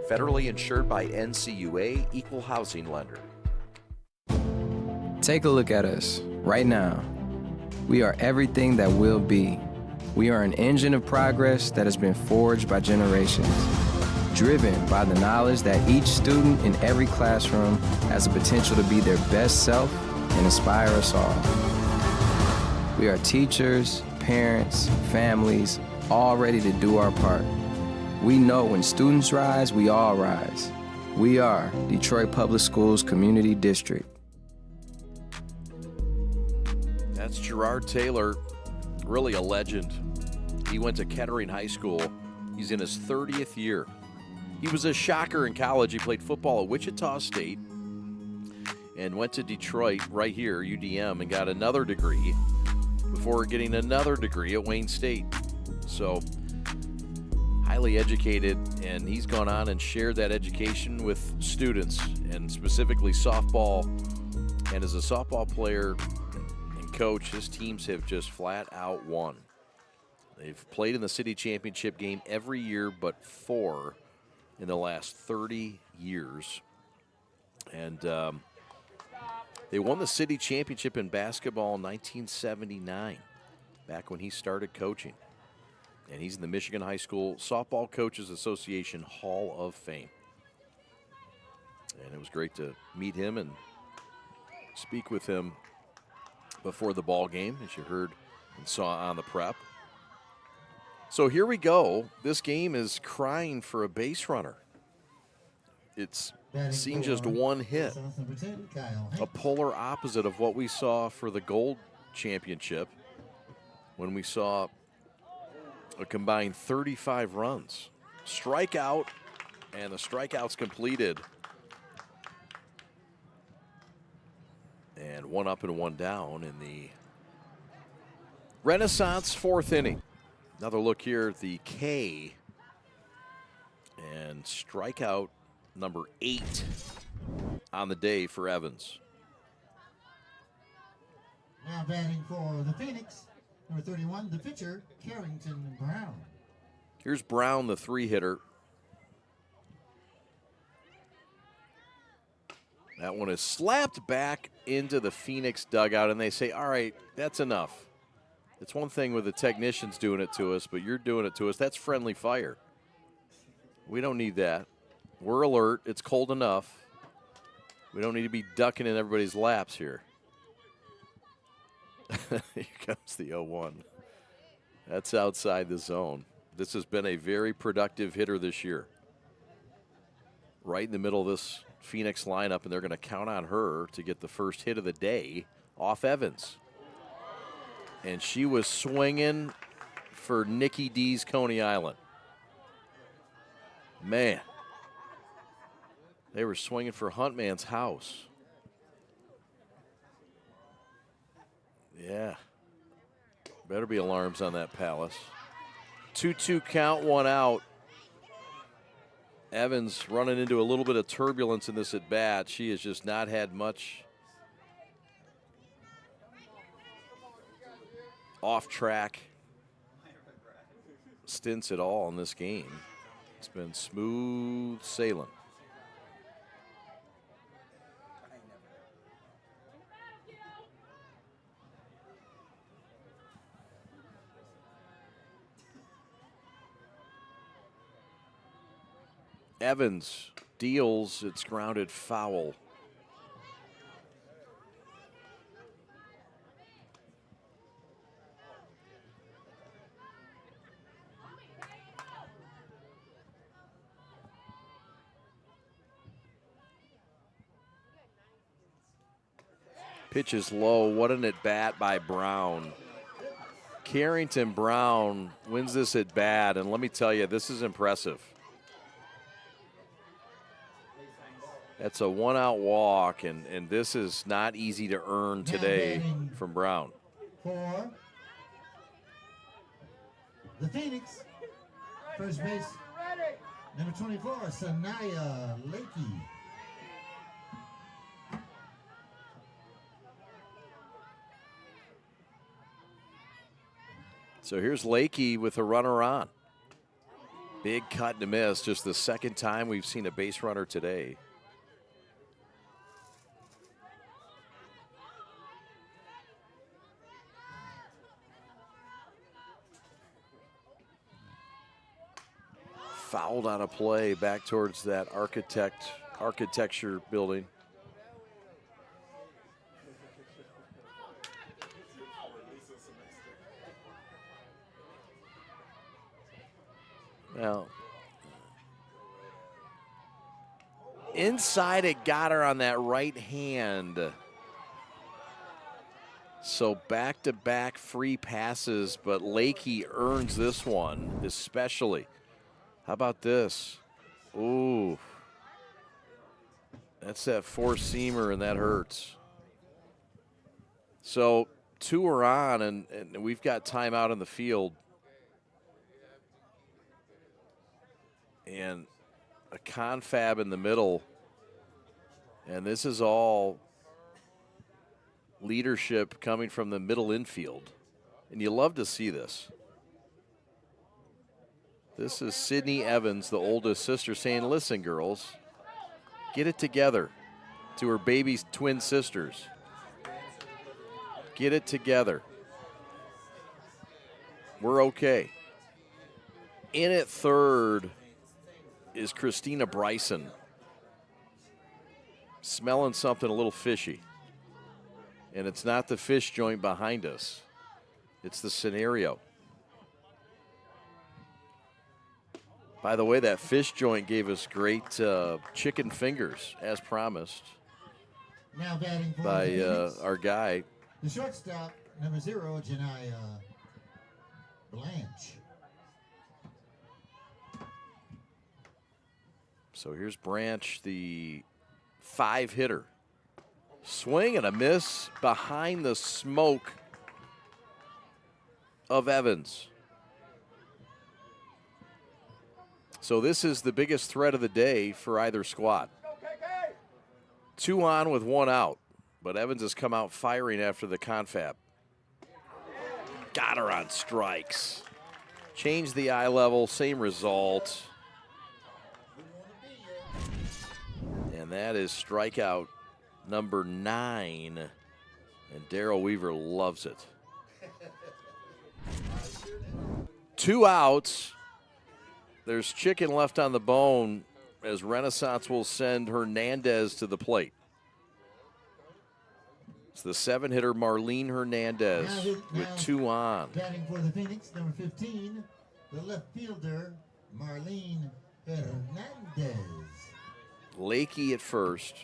Federally insured by NCUA, Equal Housing Lender. Take a look at us right now. We are everything that will be. We are an engine of progress that has been forged by generations, driven by the knowledge that each student in every classroom has the potential to be their best self and inspire us all. We are teachers, parents, families, all ready to do our part. We know when students rise, we all rise. We are Detroit Public Schools Community District. That's Gerard Taylor, really a legend. He went to Kettering High School. He's in his 30th year. He was a shocker in college. He played football at Wichita State and went to Detroit right here, UDM, and got another degree before getting another degree at Wayne State. So highly educated, and he's gone on and shared that education with students, and specifically softball. And as a softball player and coach, his teams have just flat out won. They've played in the city championship game every year but 4 in the last 30 years. And they won the city championship in basketball in 1979, back when he started coaching. And he's in the Michigan High School Softball Coaches Association Hall of Fame. And it was great to meet him and speak with him before the ball game, as you heard and saw on the prep. So here we go. This game is crying for a base runner. It's seen just one hit, a polar opposite of what we saw for the gold championship, when we saw a combined 35 runs. Strikeout, and the strikeout's completed. And 1 up and 1 down in the Renaissance 4th inning. Another look here at the K, and strikeout number 8 on the day for Evans. Now batting for the Phoenix, number 31, the pitcher, Carrington Brown. Here's Brown, the 3-hitter. That one is slapped back into the Phoenix dugout, and they say, all right, that's enough. It's one thing with the technicians doing it to us, but you're doing it to us. That's friendly fire. We don't need that. We're alert. It's cold enough. We don't need to be ducking in everybody's laps here. Here comes the 0-1. That's outside the zone. This has been a very productive hitter this year. Right in the middle of this Phoenix lineup, and they're going to count on her to get the first hit of the day off Evans. And she was swinging for Nikki D's Coney Island. Man, they were swinging for Huntman's house. Yeah, better be alarms on that Palace. 2-2 count, 1 out. Evans running into a little bit of turbulence in this at bat. She has just not had much off-track stints at all in this game. It's been smooth sailing. Evans deals, it's grounded foul. Pitch is low. What an at-bat by Brown. Carrington Brown wins this at-bat, and let me tell you, this is impressive. That's a 1-out walk, and this is not easy to earn today from Brown. For the Phoenix, first base, number 24, Sanaya Lakey. So here's Lakey with a runner on. Big cut and a miss. Just the second time we've seen a base runner today. Fouled on a play back towards that architecture building. Now, inside it got her on that right hand. So back-to-back free passes, but Lakey earns this one especially. How about this? Ooh. That's that four-seamer, and that hurts. So 2 are on, and we've got time out in the field. And a confab in the middle. And this is all leadership coming from the middle infield. And you love to see this. This is Sydney Evans, the oldest sister, saying, listen, girls, get it together. To her baby twin sisters. Get it together. We're okay. In at third is Christina Bryson. Smelling something a little fishy. And it's not the fish joint behind us. It's the scenario. By the way, that fish joint gave us great chicken fingers, as promised, Now batting for by the Phoenix, our guy. the shortstop, number 0, Janiyah Blanche. So here's Branch, the 5-hitter. Swing and a miss behind the smoke of Evans. So this is the biggest threat of the day for either squad. 2 on with 1 out, but Evans has come out firing after the confab. Got her on strikes. Changed the eye level, same result. And that is strikeout number 9. And Darrell Weaver loves it. 2 outs. There's chicken left on the bone as Renaissance will send Hernandez to the plate. It's the 7-hitter Marlene Hernandez with 2 on. Batting for the Phoenix, number 15, the left fielder, Marlene Hernandez. Lakey at first.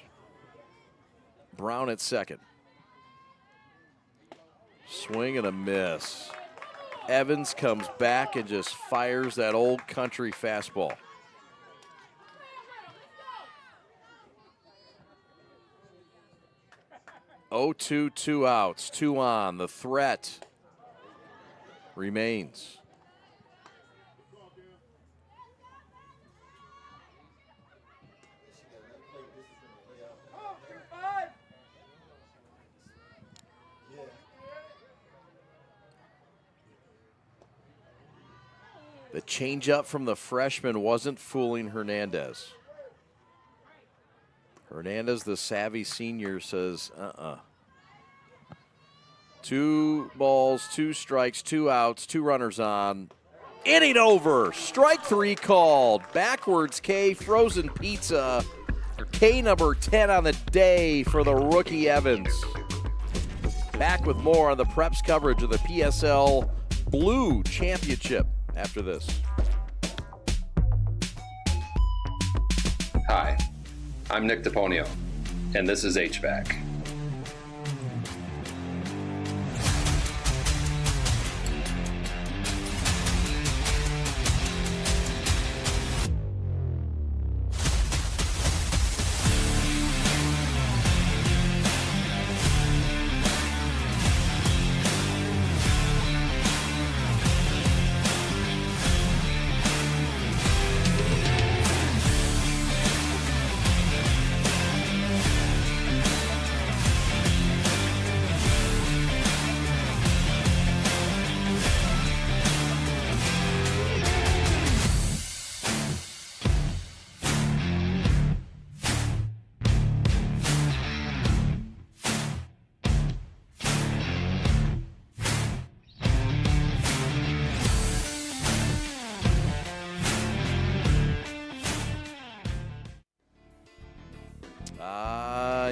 Brown at second. Swing and a miss. Evans comes back and just fires that old country fastball. Oh, 2 outs, 2 on. The threat remains. The changeup from the freshman wasn't fooling Hernandez. Hernandez, the savvy senior, says, 2 balls, 2 strikes, 2 outs, 2 runners on. Inning over. Strike 3 called. Backwards K, frozen pizza. K number 10 on the day for the rookie Evans. Back with more on the Preps coverage of the PSL Blue Championship after this. Hi, I'm Nick DePonio, and this is HVAC.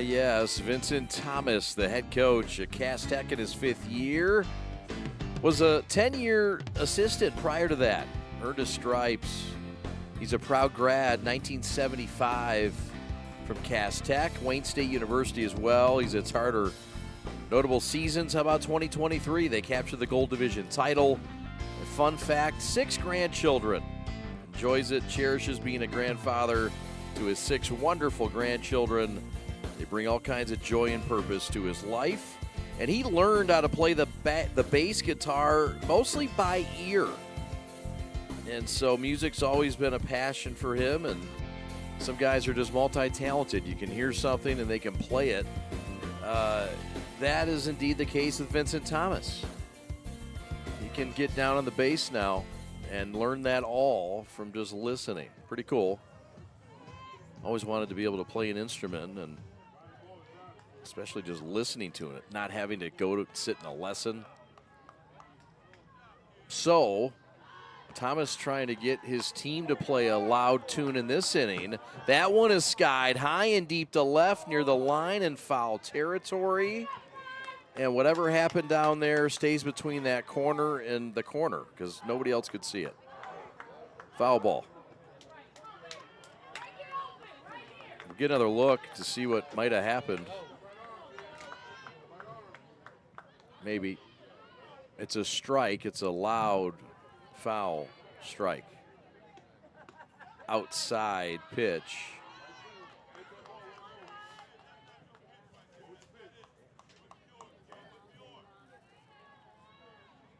Yes, Vincent Thomas, the head coach at Cass Tech in his 5th year, was a 10-year assistant prior to that. Earned his stripes. He's a proud grad, 1975 from Cass Tech, Wayne State University as well. He's at Tartar. Notable seasons, how about 2023? They captured the Gold Division title. A fun fact, 6 grandchildren. Enjoys it, cherishes being a grandfather to his 6 wonderful grandchildren. They bring all kinds of joy and purpose to his life. And he learned how to play the bass guitar mostly by ear. And so music's always been a passion for him. And some guys are just multi-talented. You can hear something and they can play it. That is indeed the case with Vincent Thomas. He can get down on the bass now and learn that all from just listening. Pretty cool. Always wanted to be able to play an instrument, and especially just listening to it, not having to go to sit in a lesson. So, Thomas trying to get his team to play a loud tune in this inning. That one is skied high and deep to left near the line in foul territory. And whatever happened down there stays between that corner and the corner because nobody else could see it. Foul ball. We'll get another look to see what might have happened. Maybe. It's a strike. It's a loud foul strike. Outside pitch.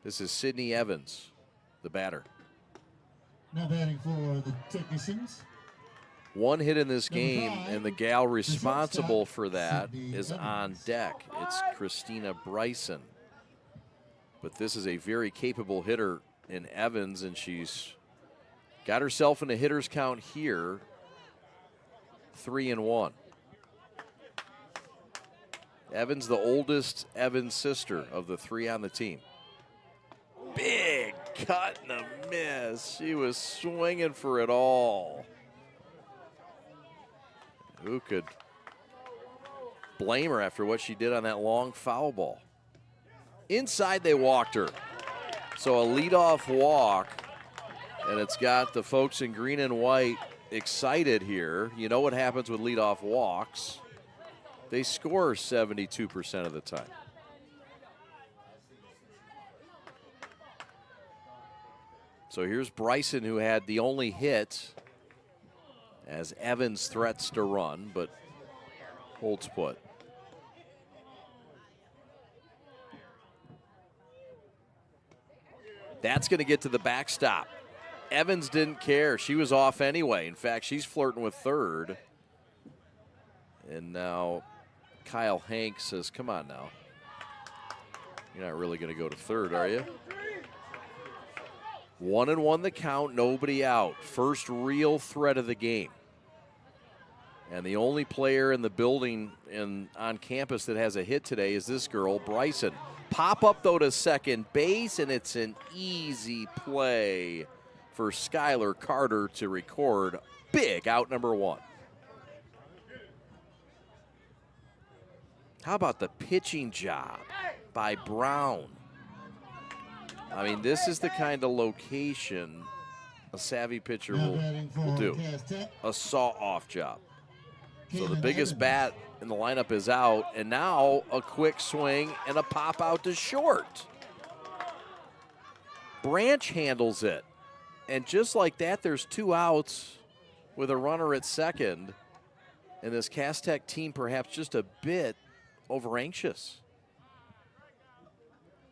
This is Sidney Evans, the batter. Now batting for the technicians. 1 hit in this game, and the gal responsible for that is on deck. It's Christina Bryson. But this is a very capable hitter in Evans, and she's got herself in a hitter's count here, 3-1. Evans, the oldest Evans sister of the 3 on the team. Big cut and a miss. She was swinging for it all. Who could blame her after what she did on that long foul ball? Inside, they walked her. So a leadoff walk, and it's got the folks in green and white excited here. You know what happens with leadoff walks. They score 72% of the time. So here's Bryson, who had the only hit as Evans threats to run, but holds put. That's going to get to the backstop. Evans didn't care. She was off anyway. In fact, she's flirting with third. And now Kyle Hanks says, come on now. You're not really going to go to third, are you? 1-1 the count, nobody out. First real threat of the game. And the only player in the building on campus that has a hit today is this girl, Bryson. Pop up, though, to second base, and it's an easy play for Skylar Carter to record big out number 1. How about the pitching job by Brown? I mean, this is the kind of location a savvy pitcher will do. A saw-off job. So the biggest bat in the lineup is out, and now a quick swing and a pop out to short. Branch handles it. And just like that, there's 2 outs with a runner at second. And this Cass Tech team perhaps just a bit over-anxious.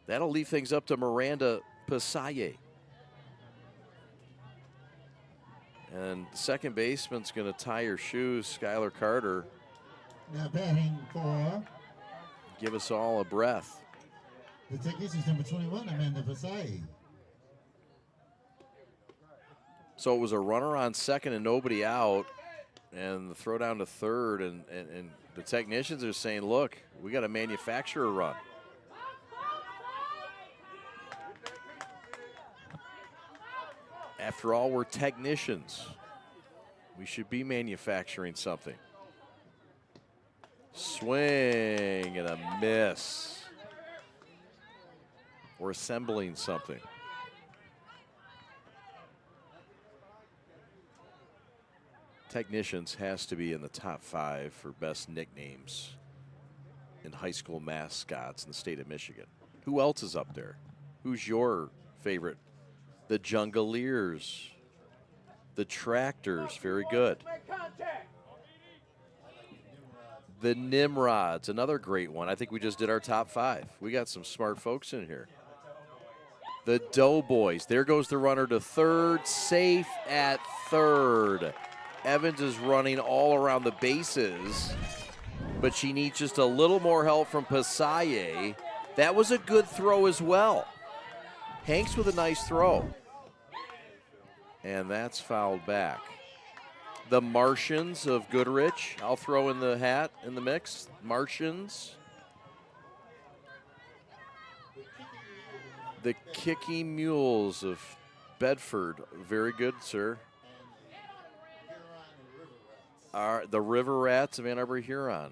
That'll leave things up to Miranda Pasaye. And second baseman's going to tie her shoes, Skylar Carter. Now batting for give us all a breath. the technicians, number 21, Amanda Pasaye. So it was a runner on second and nobody out, and the throw down to third, and the technicians are saying, look, we got to manufacture a run. After all, we're technicians. We should be manufacturing something. Swing and a miss. We're assembling something. Technicians has to be in the top 5 for best nicknames in high school mascots in the state of Michigan. Who else is up there? Who's your favorite? The Jungleers. The Tractors, very good. The Nimrods, another great one. I think we just did our top 5. We got some smart folks in here. The Doughboys. There goes the runner to third, safe at third. Evans is running all around the bases, but she needs just a little more help from Pasaye. That was a good throw as well. Hanks with a nice throw. And that's fouled back. The Martians of Goodrich. I'll throw in the hat in the mix. Martians. The Kicking Mules of Bedford. Very good, sir. The River Rats of Ann Arbor Huron.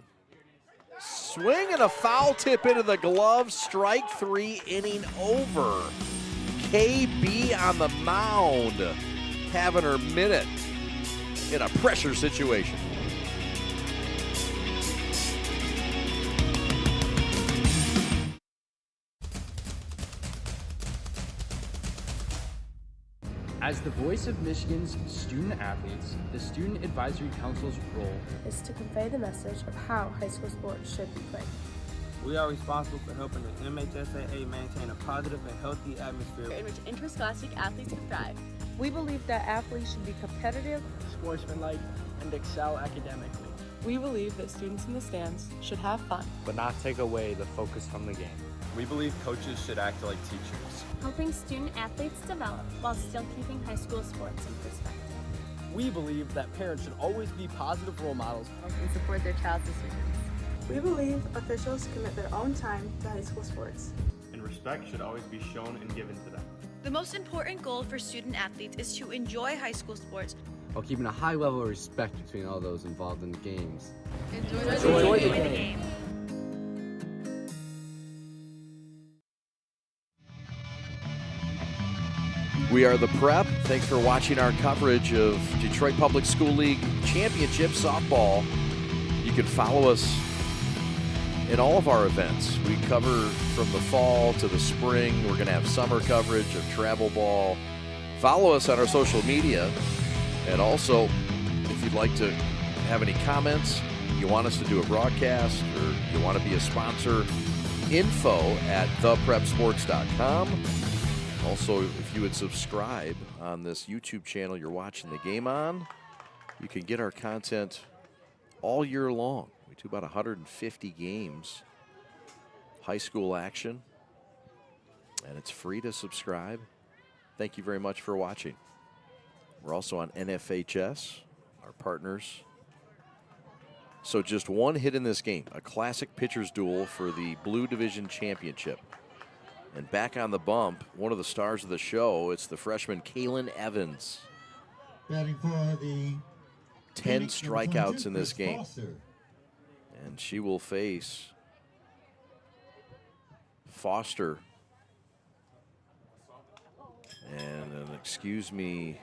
Swing and a foul tip into the glove. Strike 3, inning over. KB on the mound, having her minute in a pressure situation. As the voice of Michigan's student athletes, the Student Advisory Council's role is to convey the message of how high school sports should be played. We are responsible for helping the MHSAA maintain a positive and healthy atmosphere in which interscholastic athletes can thrive. We believe that athletes should be competitive, sportsmanlike, and excel academically. We believe that students in the stands should have fun, but not take away the focus from the game. We believe coaches should act like teachers, helping student athletes develop while still keeping high school sports in perspective. We believe that parents should always be positive role models and support their child's decisions. We believe officials commit their own time to high school sports, and respect should always be shown and given to them. The most important goal for student athletes is to enjoy high school sports while keeping a high level of respect between all those involved in the games. Enjoy the game. We are the Prep. Thanks for watching our coverage of Detroit Public School League Championship Softball. You can follow us in all of our events. We cover from the fall to the spring. We're going to have summer coverage of travel ball. Follow us on our social media. And also, if you'd like to have any comments, you want us to do a broadcast, or you want to be a sponsor, info@theprepsports.com. Also, if you would subscribe on this YouTube channel you're watching the game on, you can get our content all year long. We do about 150 games, high school action, and it's free to subscribe. Thank you very much for watching. We're also on NFHS, our partners. So just one hit in this game, a classic pitcher's duel for the Blue Division Championship. And back on the bump, one of the stars of the show, it's the freshman Kaylin Evans. Batting for the 10 strikeouts in this game. And she will face Foster. And an, excuse me,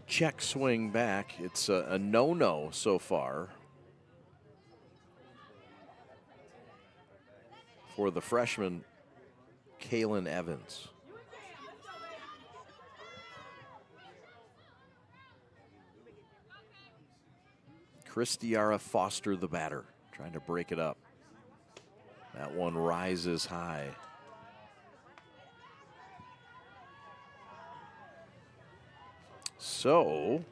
check swing back. It's a no-no so far for the freshman Kaylin Evans. Christiara Foster, the batter, trying to break it up. That one rises high. So,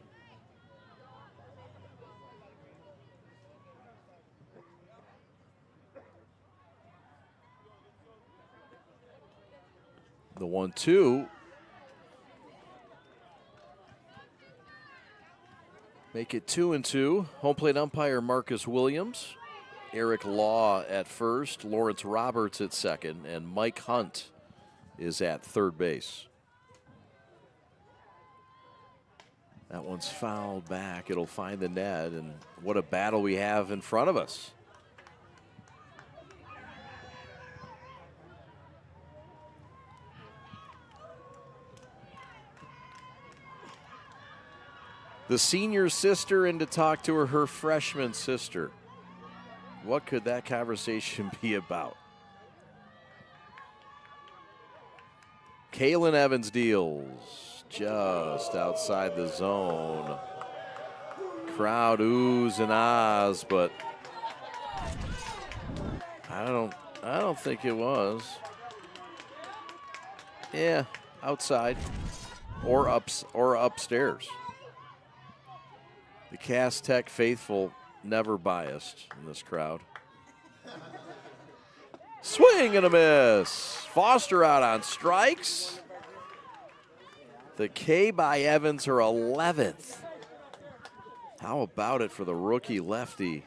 the 1-2. Make it 2-2. Home plate umpire Marcus Williams. Eric Law at first. Lawrence Roberts at second. And Mike Hunt is at third base. That That one's fouled back. It'll find the net, and what a battle we have in front of us. The senior sister in to talk to her freshman sister. What could that conversation be about? Kaylin Evans deals just outside the zone. Crowd oohs and ahs, but I don't think it was. Yeah, outside or upstairs. The Cass Tech faithful never biased in this crowd. Swing and a miss. Foster out on strikes. The K by Evans, her 11th. How about it for the rookie lefty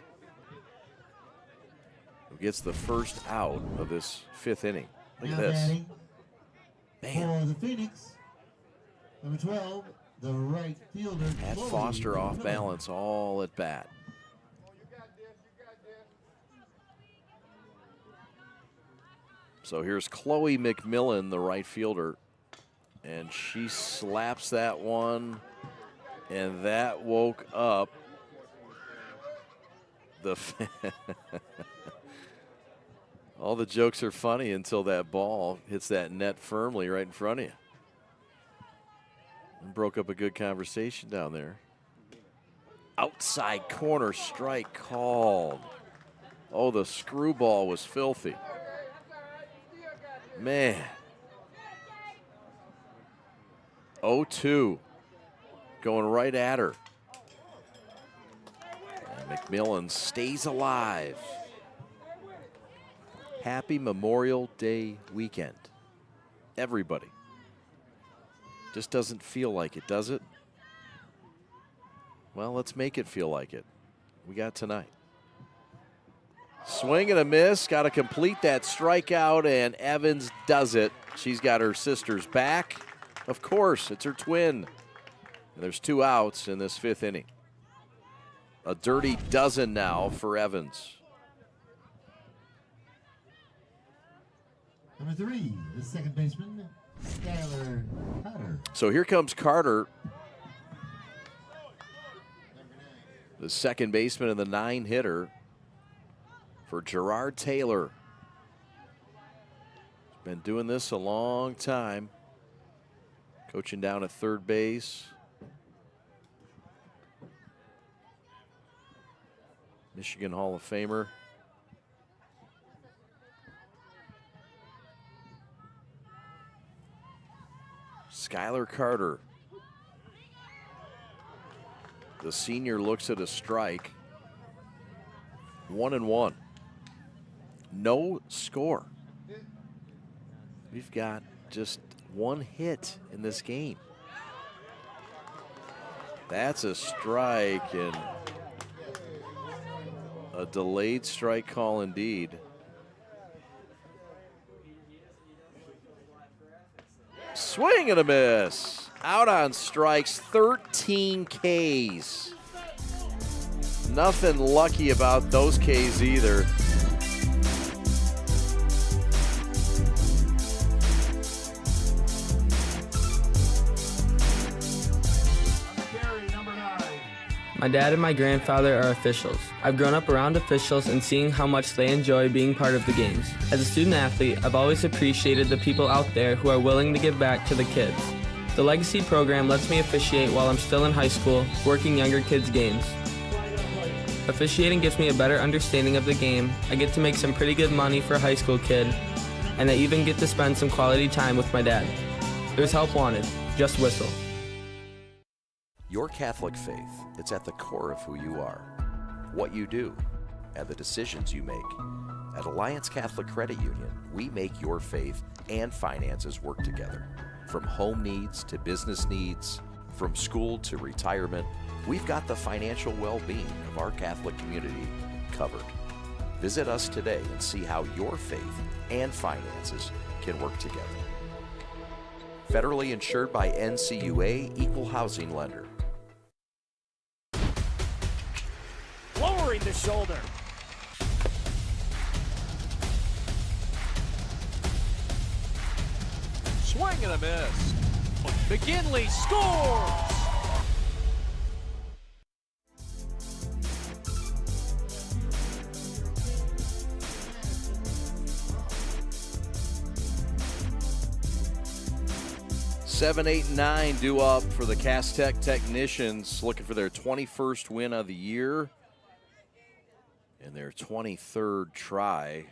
who gets the first out of this 5th inning? Look at this. Man. For the Phoenix, number 12, the right fielder. Had Foster off balance all at bat. So here's Chloe McMillan, the right fielder, and she slaps that one, and that woke up the all the jokes are funny until that ball hits that net firmly right in front of you. And broke up a good conversation down there. Outside corner strike called. Oh, the screwball was filthy. Man. 0-2. Going right at her. And McMillan stays alive. Happy Memorial Day weekend. Everybody. Just doesn't feel like it, does it? Well, let's make it feel like it. We got tonight. Swing and a miss. Got to complete that strikeout, and Evans does it. She's got her sister's back. Of course, it's her twin. And there's 2 outs in this 5th inning. A dirty dozen now for Evans. Number 3, the second baseman, Skylar Carter. So here comes Carter, the second baseman and the 9-hitter for Gerard Taylor. Been doing this a long time. Coaching down at third base. Michigan Hall of Famer. Skylar Carter. The senior looks at a strike. 1-1. No score. We've got just 1 hit in this game. That's a strike, and a delayed strike call indeed. Swing and a miss. Out on strikes, 13 Ks. Nothing lucky about those Ks either. My dad and my grandfather are officials. I've grown up around officials and seeing how much they enjoy being part of the games. As a student athlete, I've always appreciated the people out there who are willing to give back to the kids. The Legacy program lets me officiate while I'm still in high school, working younger kids' games. Officiating gives me a better understanding of the game. I get to make some pretty good money for a high school kid, and I even get to spend some quality time with my dad. There's help wanted. Just whistle. Your Catholic faith, it's at the core of who you are, what you do, and the decisions you make. At Alliance Catholic Credit Union, we make your faith and finances work together. From home needs to business needs, from school to retirement, we've got the financial well-being of our Catholic community covered. Visit us today and see how your faith and finances can work together. Federally insured by NCUA, Equal Housing Lender. covering the shoulder. Swing and a miss. McGinley scores! Seven, 8, and 9 due up for the Cass Tech Technicians, looking for their 21st win of the year and their 23rd try.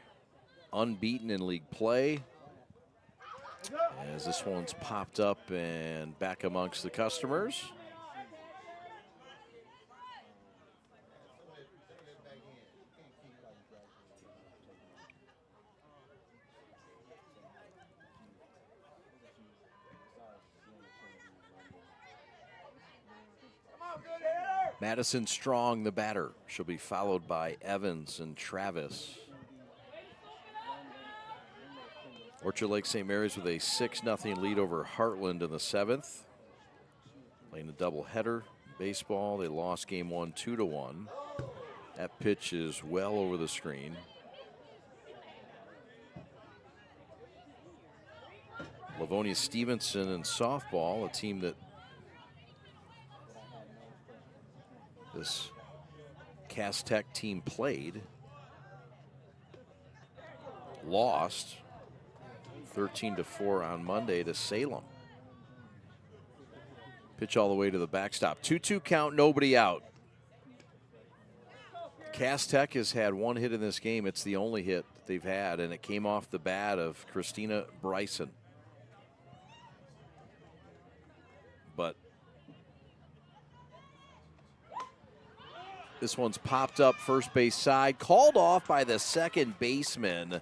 Unbeaten in league play. As this one's popped up and back amongst the customers. Madison Strong, the batter. She'll be followed by Evans and Travis. Orchard Lake St. Mary's with a 6-0 lead over Heartland in the 7th. Playing a doubleheader. Baseball, they lost game 1 2-1. That pitch is well over the screen. Livonia Stevenson in softball, a team that this Cass Tech team played, lost 13-4 on Monday to Salem. Pitch all the way to the backstop. 2-2 count, nobody out. Cass Tech has had one hit in this game. It's the only hit that they've had, and it came off the bat of Christina Bryson. But this one's popped up first base side, called off by the second baseman,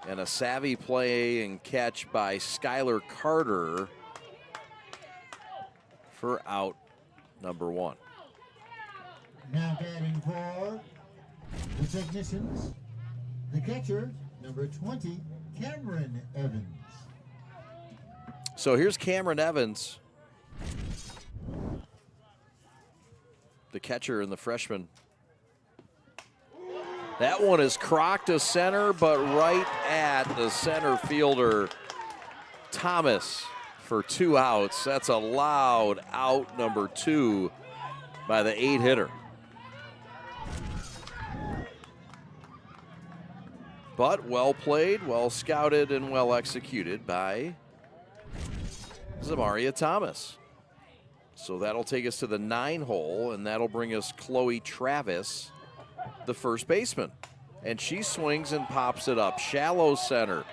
and a savvy play and catch by Skylar Carter for out number 1. Now batting for the Technicians, the catcher, number 20, Cameron Evans. So here's Cameron Evans, the catcher and the freshman. That one is crocked to center, but right at the center fielder, Thomas, for 2 outs. That's a loud out number 2 by the 8-hitter. But well played, well scouted, and well executed by Zamaria Thomas. So that'll take us to the 9 hole, and that'll bring us Chloe Travis, the first baseman. And she swings and pops it up. Shallow center.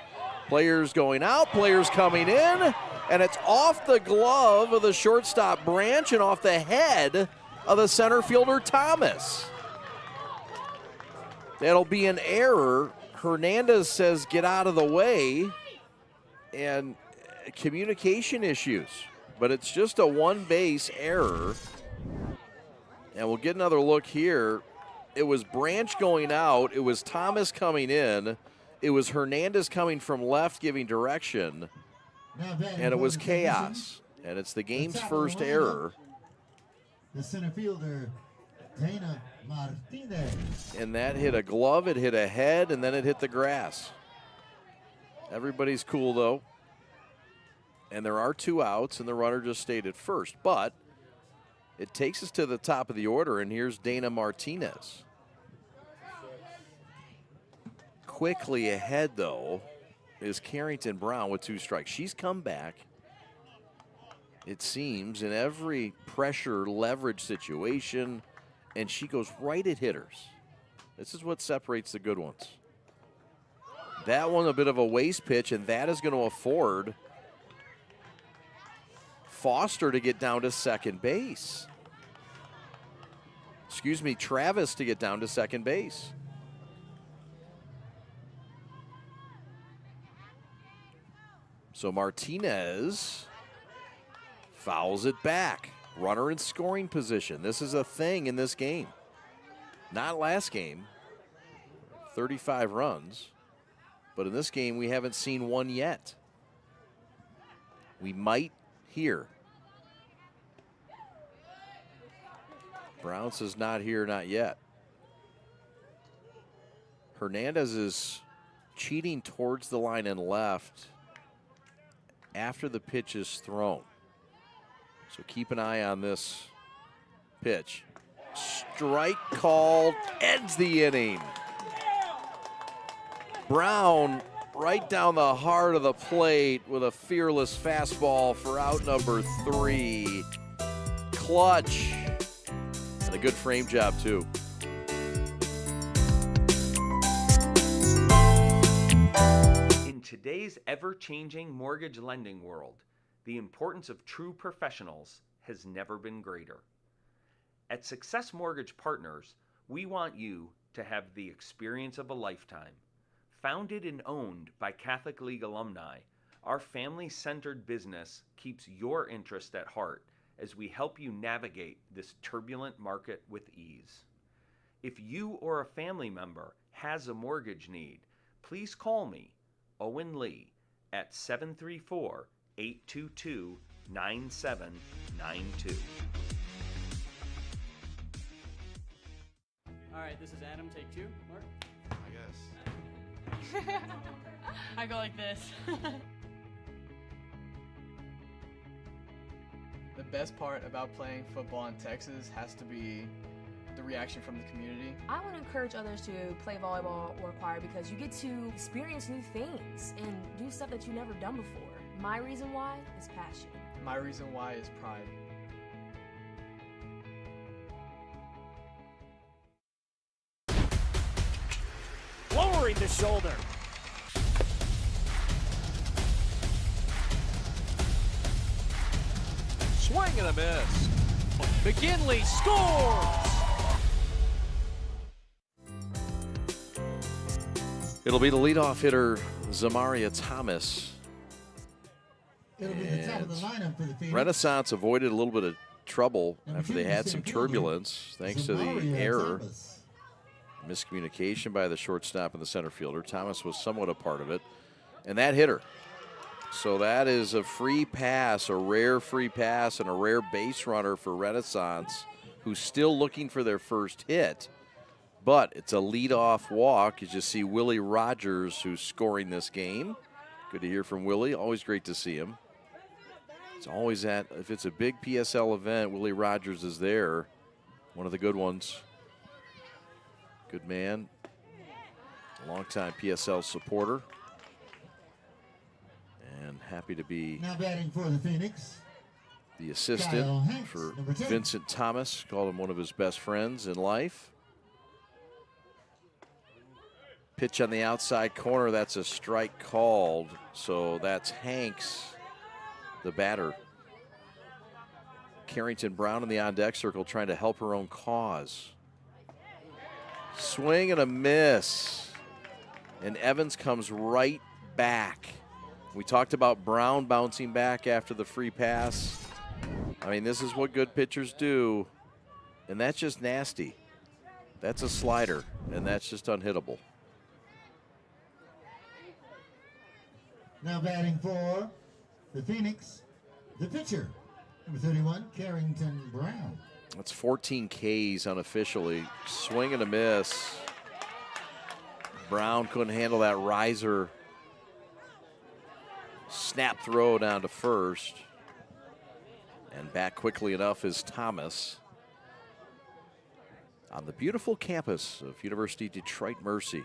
Players going out, players coming in, and it's off the glove of the shortstop Branch and off the head of the center fielder Thomas. That'll be an error. Hernandez says get out of the way, and communication issues. But it's just a one-base error. And we'll get another look here. It was Branch going out. It was Thomas coming in. It was Hernandez coming from left giving direction. And it was chaos. And it's the game's first error. The center fielder, Dana Martinez. And that hit a glove, it hit a head, and then it hit the grass. Everybody's cool, though. And there are 2 outs, and the runner just stayed at first. But it takes us to the top of the order, and here's Dana Martinez. Quickly ahead, though, is Carrington Brown with 2 strikes. She's come back, it seems, in every pressure leverage situation, and she goes right at hitters. This is what separates the good ones. That one a bit of a waste pitch, and that is going to afford Foster to get down to second base. Excuse me, Travis to get down to second base. So Martinez fouls it back. Runner in scoring position. This is a thing in this game. Not last game, 35 runs. But in this game, we haven't seen one yet. We might here. Brown says not here, not yet. Hernandez is cheating towards the line and left after the pitch is thrown. So keep an eye on this pitch. Strike called, ends the inning. Brown right down the heart of the plate with a fearless fastball for out number 3. Clutch. And a good frame job, too. In today's ever-changing mortgage lending world, the importance of true professionals has never been greater. At Success Mortgage Partners, we want you to have the experience of a lifetime. Founded and owned by Catholic League alumni, our family-centered business keeps your interest at heart as we help you navigate this turbulent market with ease. If you or a family member has a mortgage need, please call me, Owen Lee, at 734-822-9792. All right, this is Adam, take 2. Mark? I guess. I go like this. The best part about playing football in Texas has to be the reaction from the community. I want to encourage others to play volleyball or choir because you get to experience new things and do stuff that you've never done before. My reason why is passion. My reason why is pride. Lowering the shoulder. Swing and a miss. McKinley scores! It'll be the leadoff hitter, Zamaria Thomas. It'll be the top of the lineup for the Phoenix. Renaissance avoided a little bit of trouble after they had some turbulence thanks to the error. Miscommunication by the shortstop and the center fielder. Thomas was somewhat a part of it. And that hitter. So that is a free pass, a rare free pass, and a rare base runner for Renaissance, who's still looking for their first hit. But it's a leadoff walk. You just see Willie Rogers, who's scoring this game. Good to hear from Willie. Always great to see him. It's always if it's a big PSL event, Willie Rogers is there. One of the good ones. Good man. Longtime PSL supporter. And happy to be now batting for the Phoenix, the assistant for Vincent Thomas. Called him one of his best friends in life. Pitch on the outside corner. That's a strike called. So that's Hanks, the batter. Carrington Brown in the on-deck circle trying to help her own cause. Swing and a miss. And Evans comes right back. We talked about Brown bouncing back after the free pass. I mean, this is what good pitchers do. And that's just nasty. That's a slider, and that's just unhittable. Now batting for the Phoenix, the pitcher, number 31, Carrington Brown. That's 14 Ks unofficially. Swing and a miss. Brown couldn't handle that riser. Snap throw down to first. And back quickly enough is Thomas. On the beautiful campus of University Detroit Mercy.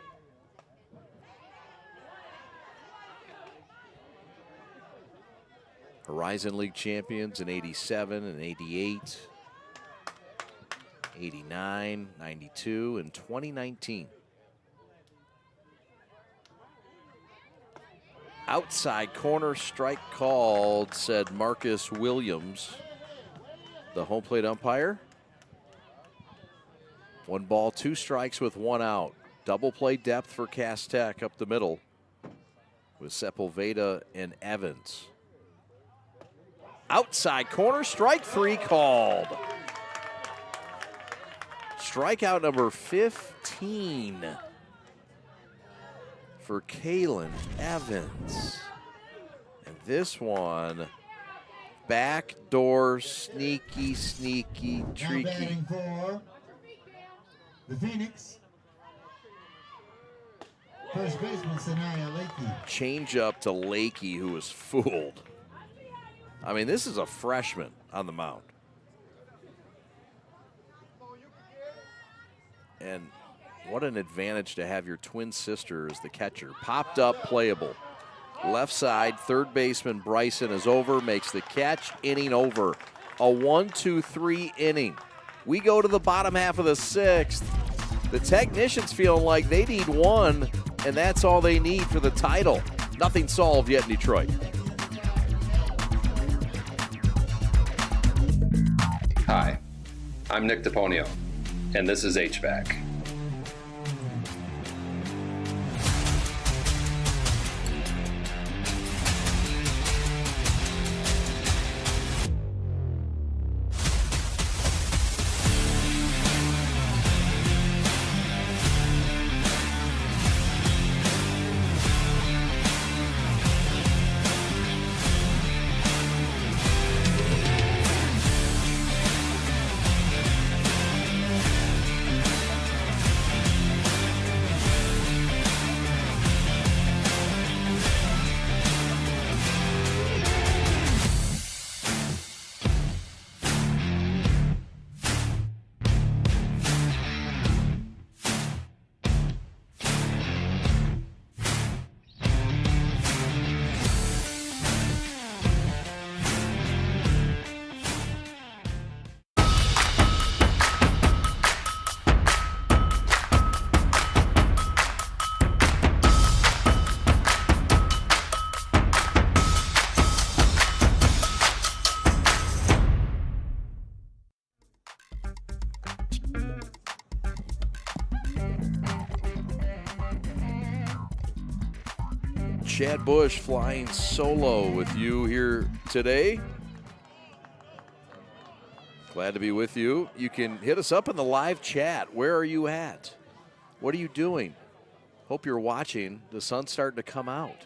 Horizon League champions in '87 and '88, '89, '92, and 2019. Outside corner strike called, said Marcus Williams, the home plate umpire. 1 ball, 2 strikes with 1 out. Double play depth for Cass Tech up the middle with Sepulveda and Evans. Outside corner, strike 3 called. Strikeout number 15 for Kalen Evans. And this one, backdoor, sneaky, tricky. Now batting for the Phoenix, First baseman, Sanaya Lakey. Change up to Lakey, who was fooled. I mean, this is a freshman on the mound. And what an advantage to have your twin sister as the catcher. Popped up, playable. Left side, third baseman Bryson is over, makes the catch, inning over. A 1-2-3 inning. We go to the bottom half of the sixth. The technicians feeling like they need one, and that's all they need for the title. Nothing solved yet in Detroit. Hi, I'm Nick DePonio, and this is HVAC. Chad Bush flying solo with you here today. Glad to be with you. You can hit us up in the live chat. Where are you at? What are you doing? Hope you're watching. The sun's starting to come out.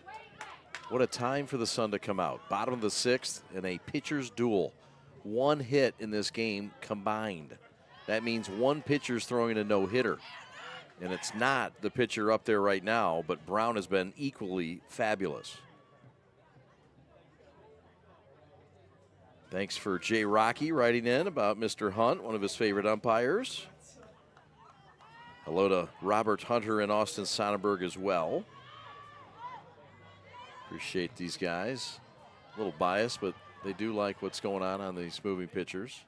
What a time for the sun to come out. Bottom of the sixth in a pitcher's duel. One hit in this game combined. That means one pitcher's throwing a no-hitter. And it's not the pitcher up there right now, but Brown has been equally fabulous. Thanks for Jay Rocky writing in about Mr. Hunt, one of his favorite umpires. Hello to Robert Hunter and Austin Sonnenberg as well. Appreciate these guys. A little biased, but they do like what's going on these moving pitchers.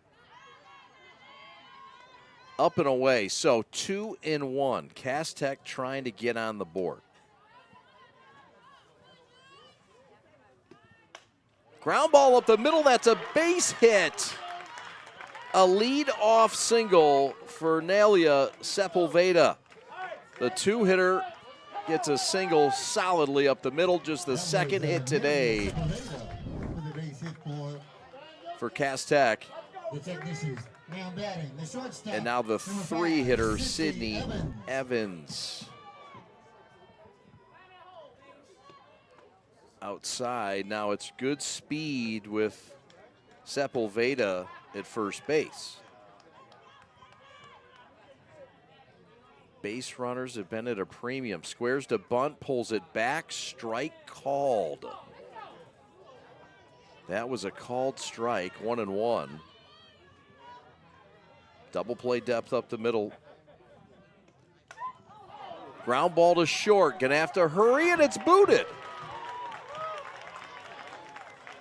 Up and away, so 2-1. Cass Tech trying to get on the board. Ground ball up the middle, that's a base hit. A lead-off single for Nelia Sepulveda. The two-hitter gets a single solidly up the middle, just the second hit today for Cass Tech. The technicians now batting, the shortstop. And now the three-hitter, Sydney Evans. Outside, now it's good speed with Sepulveda at first base. Base runners have been at a premium. Squares to bunt, pulls it back, strike called. That was a called strike, 1-1. Double play depth up the middle. Ground ball to short. Gonna have to hurry, and it's booted.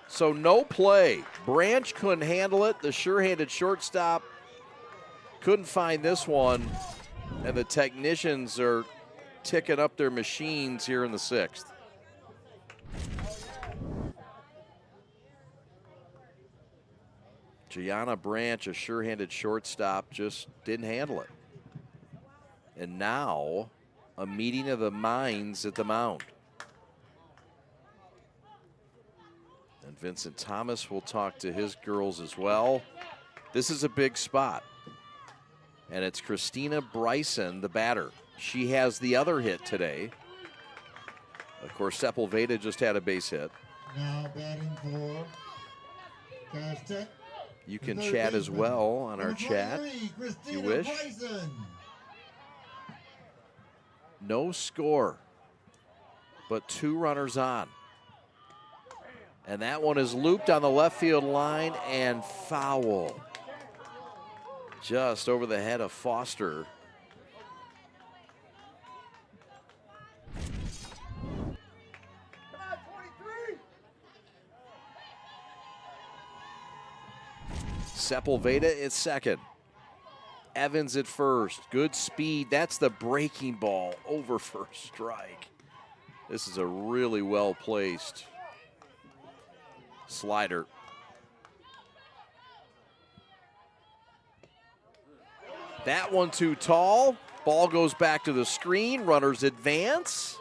So no play. Branch couldn't handle it. The sure-handed shortstop couldn't find this one. And the technicians are ticking up their machines here in the sixth. Gianna Branch, a sure-handed shortstop, just didn't handle it. And now, a meeting of the minds at the mound. And Vincent Thomas will talk to his girls as well. This is a big spot. And it's Christina Bryson, the batter. She has the other hit today. Of course, Sepulveda just had a base hit. Now batting for Cass Tech. You can chat as well on our chat if you wish. Bryson. No score but 2 runners on. And that one is looped on the left field line and foul. Just over the head of Foster. Sepulveda at second. Evans at first. Good speed. That's the breaking ball over first strike. This is a really well-placed slider. That one too tall. Ball goes back to the screen. Runners advance.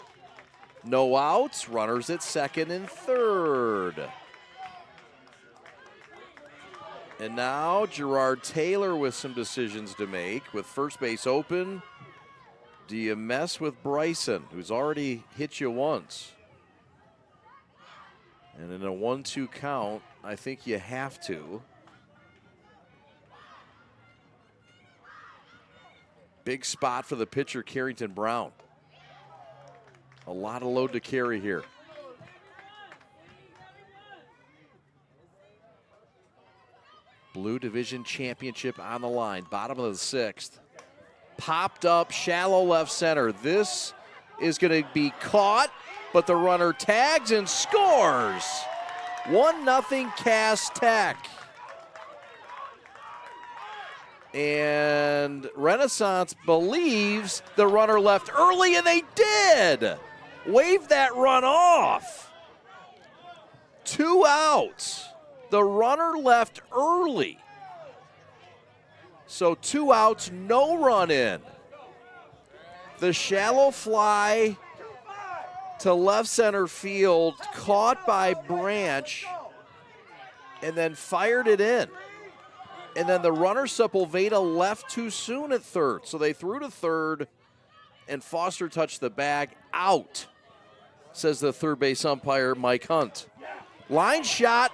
No outs. Runners at second and third. And now Gerard Taylor with some decisions to make with first base open. Do you mess with Bryson, who's already hit you once? And in a 1-2 count, I think you have to. Big spot for the pitcher, Carrington Brown. A lot of load to carry here. Blue Division Championship on the line, bottom of the 6th. Popped up, shallow left center. This is going to be caught, but the runner tags and scores. 1-0 Cass Tech. And Renaissance believes the runner left early, and they did. Wave that run off. 2 outs. The runner left early. So 2 outs, no run in. The shallow fly to left center field, caught by Branch, and then fired it in. And then the runner, Sepulveda, left too soon at third. So they threw to third, and Foster touched the bag. Out, says the third base umpire, Mike Hunt. Line shot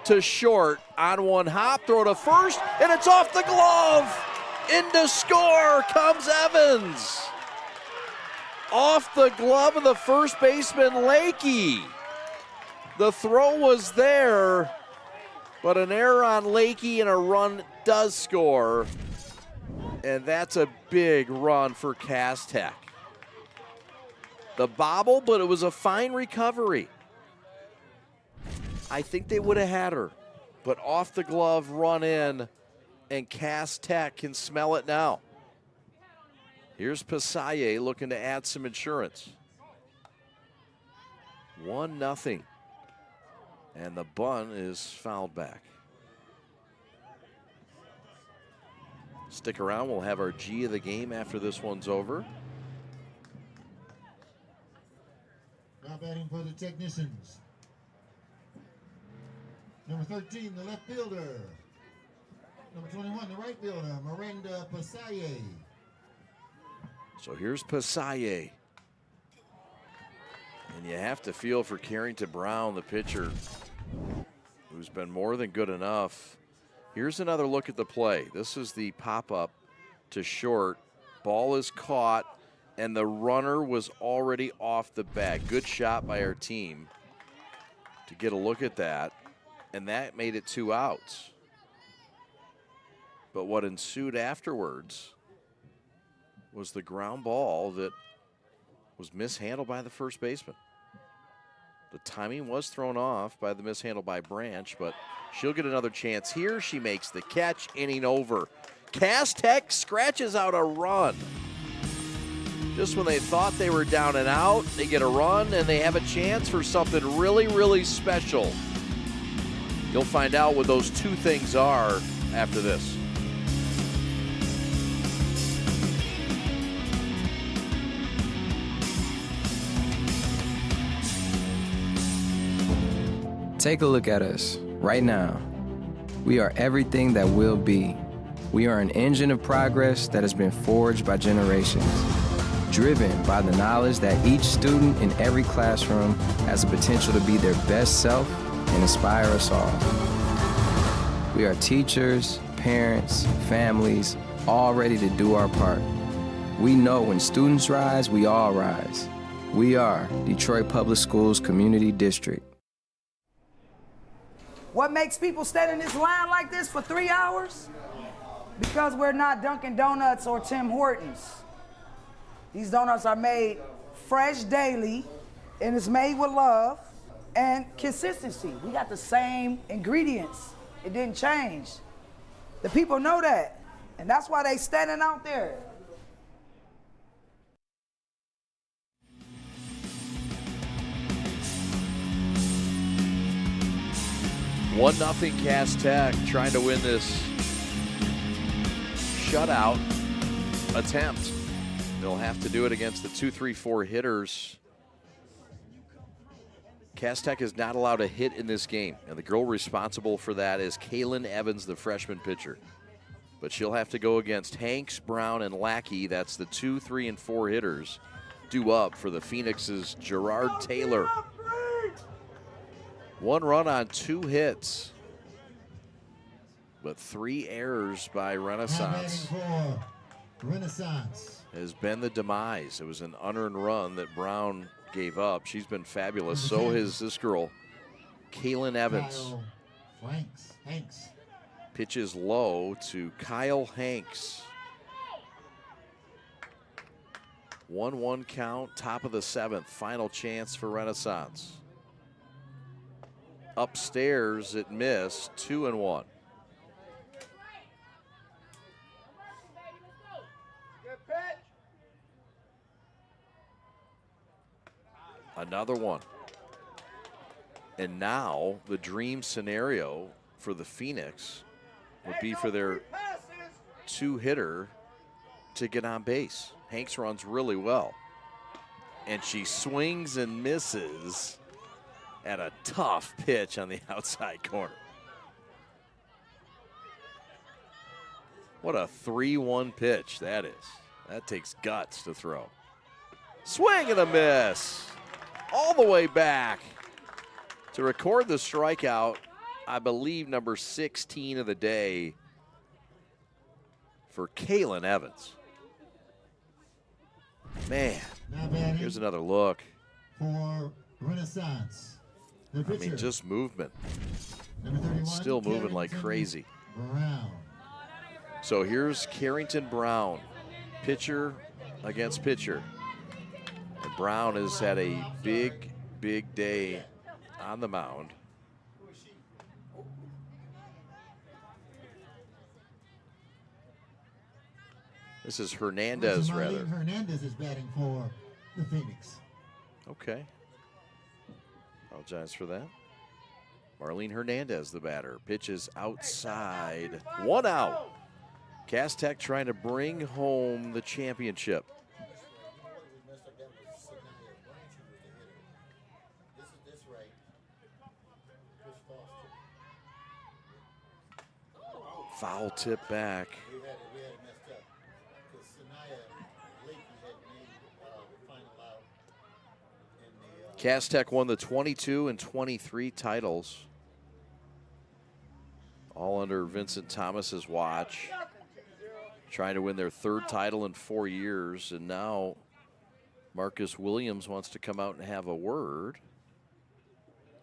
to short on one hop, throw to first, and it's off the glove. Into score comes Evans. Off the glove of the first baseman, Lakey. The throw was there, but an error on Lakey and a run does score. And that's a big run for Cass Tech. The bobble, but it was a fine recovery. I think they would have had her, but off the glove, run in, and Cass Tech can smell it now. Here's Pasaye looking to add some insurance. 1-0, and the bunt is fouled back. Stick around, we'll have our G of the game after this one's over. Now batting for the technicians. Number 13, the left fielder. Number 21, the right fielder, Miranda Pasaye. So here's Pasaye. And you have to feel for Carrington Brown, the pitcher, who's been more than good enough. Here's another look at the play. This is the pop-up to short. Ball is caught, and the runner was already off the bag. Good shot by our team to get a look at that. And that made it 2 outs. But what ensued afterwards was the ground ball that was mishandled by the first baseman. The timing was thrown off by the mishandle by Branch, but she'll get another chance here. She makes the catch, inning over. Cass Tech scratches out a run. Just when they thought they were down and out, they get a run and they have a chance for something really, really special. You'll find out what those 2 things are after this. Take a look at us right now. We are everything that will be. We are an engine of progress that has been forged by generations, driven by the knowledge that each student in every classroom has the potential to be their best self and inspire us all. We are teachers, parents, families, all ready to do our part. We know when students rise, we all rise. We are Detroit Public Schools Community District. What makes people stand in this line like this for 3 hours? Because we're not Dunkin' Donuts or Tim Hortons. These donuts are made fresh daily, and it's made with love and consistency. We got the same ingredients. It didn't change. The people know that, and that's why they standing out there. 1-0 Cass Tech trying to win this shutout attempt. They'll have to do it against the 2-3-4 hitters. Cass Tech is not allowed a hit in this game, and the girl responsible for that is Kaylin Evans, the freshman pitcher. But she'll have to go against Hanks, Brown, and Lackey. That's the 2, 3, and 4 hitters due up for the Phoenix's Gerard Taylor. 1 run on 2 hits, but 3 errors by Renaissance. Renaissance Has been the demise. It was an unearned run that Brown gave up. She's been fabulous. So has this girl, Kaylin Evans. Hanks. Pitches low to Kyle Hanks. 1-1 count, top of the 7th. Final chance for Renaissance. Upstairs, it missed. 2-1. Another one. And now the dream scenario for the Phoenix would be for their 2-hitter to get on base. Hanks runs really well. And she swings and misses at a tough pitch on the outside corner. What a 3-1 pitch that is. That takes guts to throw. Swing and a miss. All the way back to record the strikeout, I believe number 16 of the day for Kaylin Evans. Man, here's another look. For Renaissance. I mean, just movement. Number 31, still moving like crazy. Brown. So here's Carrington Brown, pitcher against pitcher. And Brown has had a big, big day on the mound. This is Hernandez, rather. Hernandez is batting for the Phoenix. Okay. Apologize for that. Marlene Hernandez, the batter. Pitches outside. 1 out. Cass Tech trying to bring home the championship. Foul tip back. Cass Tech won the 22 and 23 titles, all under Vincent Thomas's watch, trying to win their 3rd title in 4 years. And now Marcus Williams wants to come out and have a word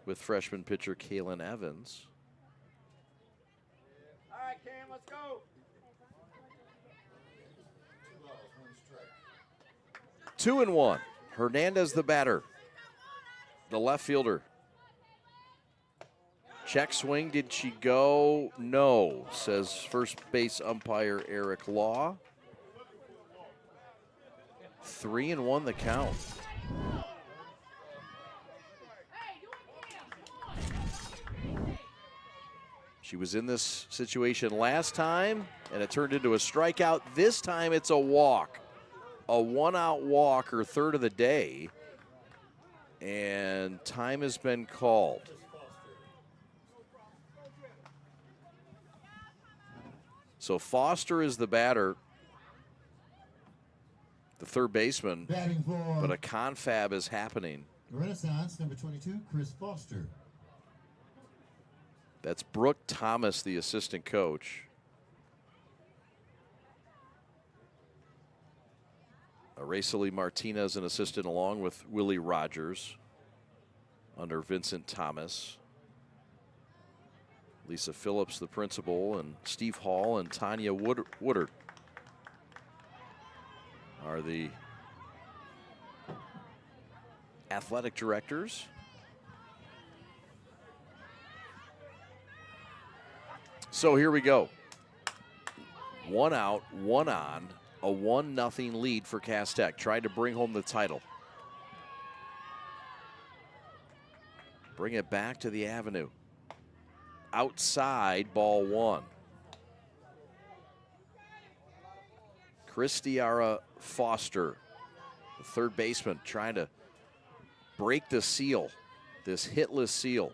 with freshman pitcher Kaylin Evans. All right, Cam, let's go. 2-1. Hernandez, the batter. The left fielder. Check swing, did she go? No, says first base umpire Eric Law. 3-1 the count. She was in this situation last time, and it turned into a strikeout. This time it's a walk. A 1-out walk, her 3rd of the day. And time has been called. So Foster is the batter, the 3rd baseman, but a confab is happening. Renaissance, number 22, Chris Foster. That's Brooke Thomas, the assistant coach. A Araceli Martinez, an assistant, along with Willie Rogers under Vincent Thomas. Lisa Phillips, the principal, and Steve Hall and Tanya Woodard are the athletic directors. So here we go. 1 out, 1 on, a 1-0 lead for Cass Tech. Tried to bring home the title. Bring it back to the Avenue. Outside, ball 1. Christiara Foster, the third baseman, trying to break the seal, this hitless seal.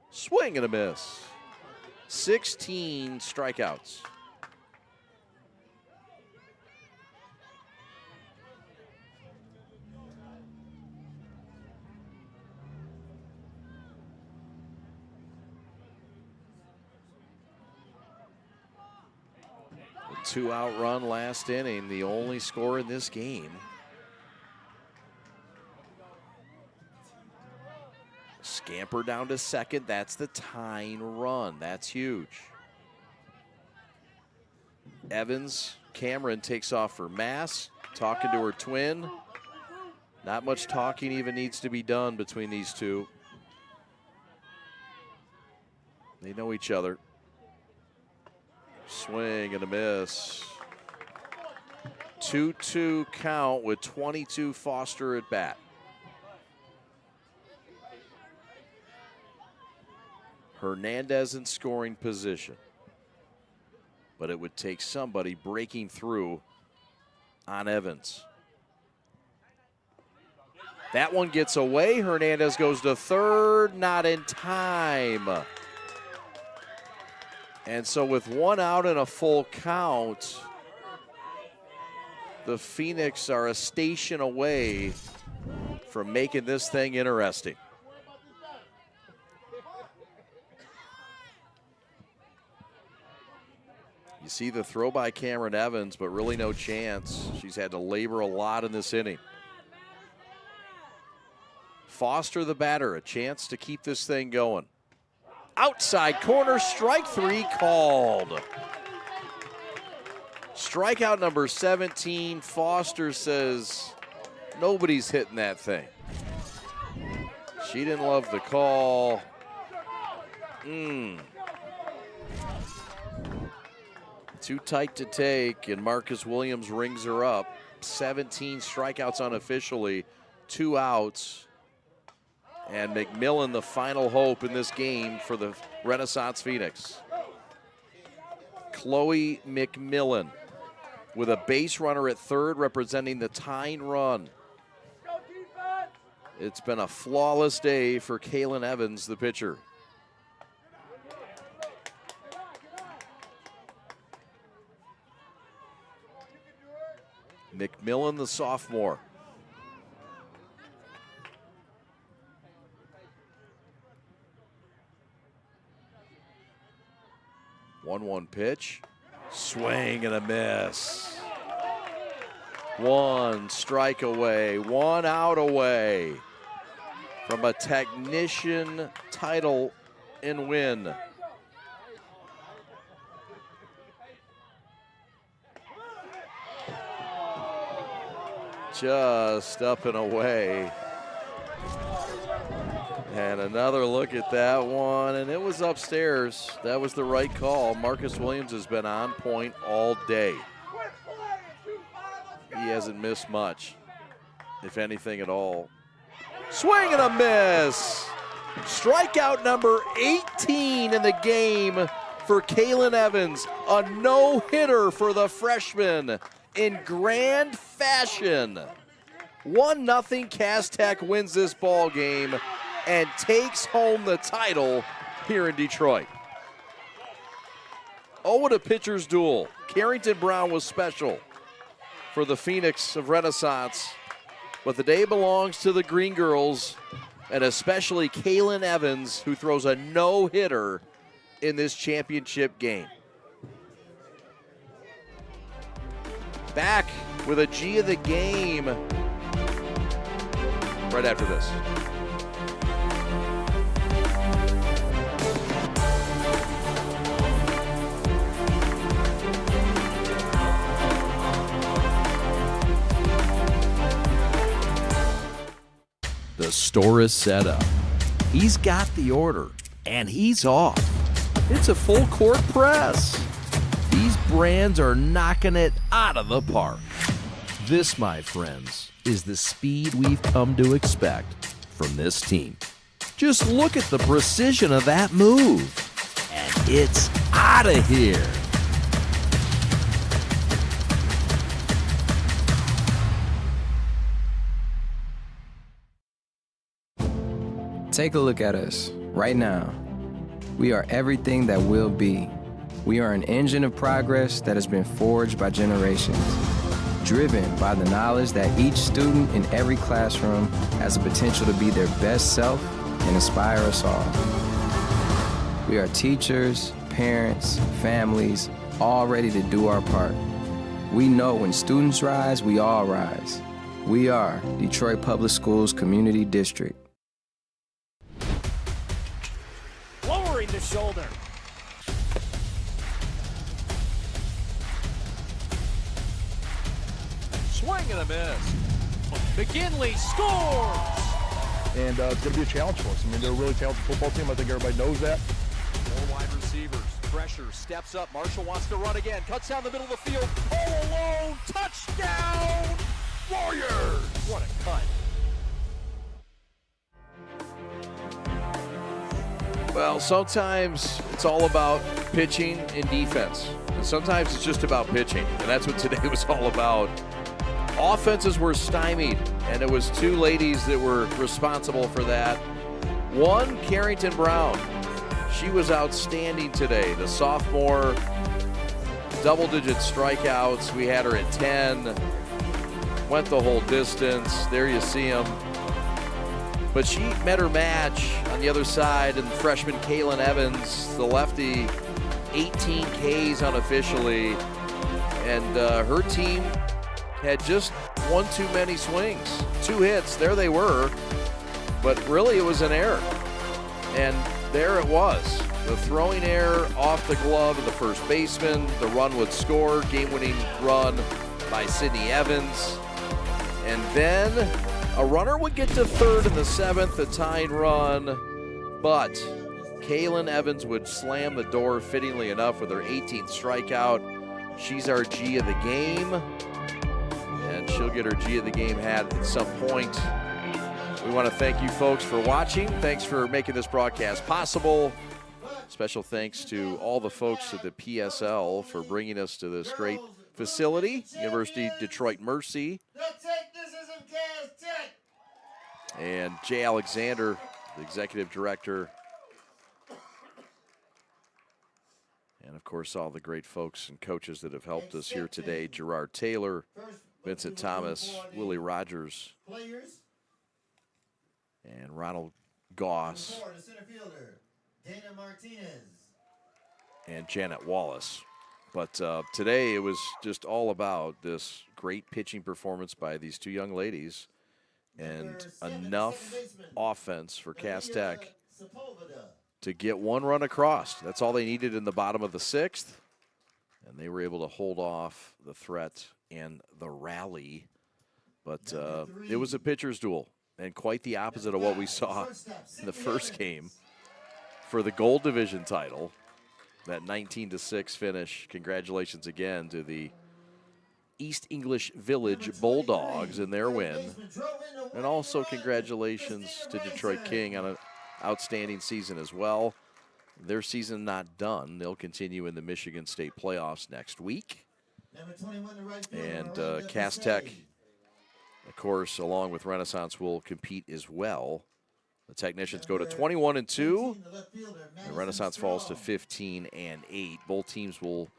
Swing and a miss. 16 strikeouts. A 2-out run last inning, the only score in this game. Scamper down to second. That's the tying run. That's huge. Evans, Cameron takes off for Mass, talking to her twin. Not much talking even needs to be done between these two. They know each other. Swing and a miss. 2-2 count with 22 Foster at bat. Hernandez in scoring position. But it would take somebody breaking through on Evans. That one gets away. Hernandez goes to third, not in time. And so with 1 out and a full count, the Phoenix are a station away from making this thing interesting. You see the throw by Cameron Evans, but really no chance. She's had to labor a lot in this inning. Foster, the batter, a chance to keep this thing going. Outside corner, strike 3 called. Strikeout number 17. Foster says, nobody's hitting that thing. She didn't love the call. Too tight to take, and Marcus Williams rings her up. 17 strikeouts unofficially, 2 outs. And McMillan, the final hope in this game for the Renaissance Phoenix. Chloe McMillan with a base runner at third representing the tying run. It's been a flawless day for Kaylin Evans, the pitcher. McMillan, the sophomore. 1-1 pitch. Swing and a miss. 1 strike away, 1 out away from a technician title and win. Just up and away. And another look at that one, and it was upstairs. That was the right call. Marcus Williams has been on point all day. He hasn't missed much, if anything at all. Swing and a miss. Strikeout number 18 in the game for Kaylin Evans. A no-hitter for the freshman in grand fashion. 1-0 Cass Tech wins this ball game and takes home the title here in Detroit. Oh, what a pitcher's duel. Carrington Brown was special for the Phoenix of Renaissance, but the day belongs to the Green Girls, and especially Kaylin Evans, who throws a no-hitter in this championship game. Back with a G of the game right after this. The store is set up. He's got the order, and he's off. It's a full court press. These brands are knocking it out of the park. This, my friends, is the speed we've come to expect from this team. Just look at the precision of that move, and it's out of here. Take a look at us right now. We are everything that will be. We are an engine of progress that has been forged by generations, driven by the knowledge that each student in every classroom has the potential to be their best self and inspire us all. We are teachers, parents, families, all ready to do our part. We know when students rise, we all rise. We are Detroit Public Schools Community District. Lowering the shoulder. Swing and a miss. McKinley scores! And it's going to be a challenge for us. I mean, they're a really talented football team. I think everybody knows that. Four wide receivers. Pressure. Steps up. Marshall wants to run again. Cuts down the middle of the field. All alone. Touchdown! Warriors! What a cut. Well, sometimes it's all about pitching and defense. And sometimes it's just about pitching. And that's what today was all about. Offenses were stymied, and it was two ladies that were responsible for that. One, Carrington Brown. She was outstanding today. The sophomore, double-digit strikeouts. We had her at 10. Went the whole distance. There you see them. But she met her match on the other side, and freshman Kaylin Evans, the lefty, 18 Ks unofficially. And her team had just one too many swings. 2 hits, there they were. But really it was an error. And there it was. The throwing error off the glove of the first baseman. The run would score, game-winning run by Sydney Evans. And then a runner would get to third in the 7th, a tying run. But Kaylin Evans would slam the door fittingly enough with her 18th strikeout. She's our G of the game. And she'll get her G of the game hat at some point. We want to thank you folks for watching. Thanks for making this broadcast possible. Special thanks to all the folks at the PSL for bringing us to this great facility, University Detroit Mercy. And Jay Alexander, the executive director. And of course, all the great folks and coaches that have helped us here today. Gerard Taylor, Vincent Thomas, Willie Rogers, and Ronald Goss, and Janet Wallace. But today it was just all about this great pitching performance by these two young ladies and enough offense for Cass Tech to get one run across. That's all they needed in the bottom of the 6th, and they were able to hold off the threat and the rally. But it was a pitcher's duel, and quite the opposite of what we saw in the first game for the Gold Division title. That 19-6 finish. Congratulations again to the East English Village Bulldogs in their win. And also congratulations to Detroit King on an outstanding season as well. Their season not done. They'll continue in the Michigan State playoffs next week. And Cass Tech, of course, along with Renaissance, will compete as well. The Technicians go to 21-2. And Renaissance falls to 15-8. Both teams will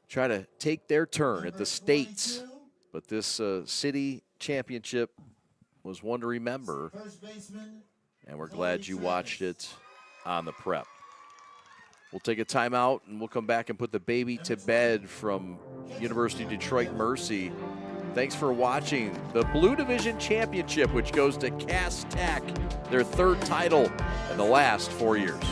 try to take their turn at the states. But this city championship was one to remember. And we're glad you watched it on the prep. We'll take a timeout, and we'll come back and put the baby to bed from University of Detroit Mercy. Thanks for watching the Blue Division Championship, which goes to Cass Tech, their third title in the last 4 years.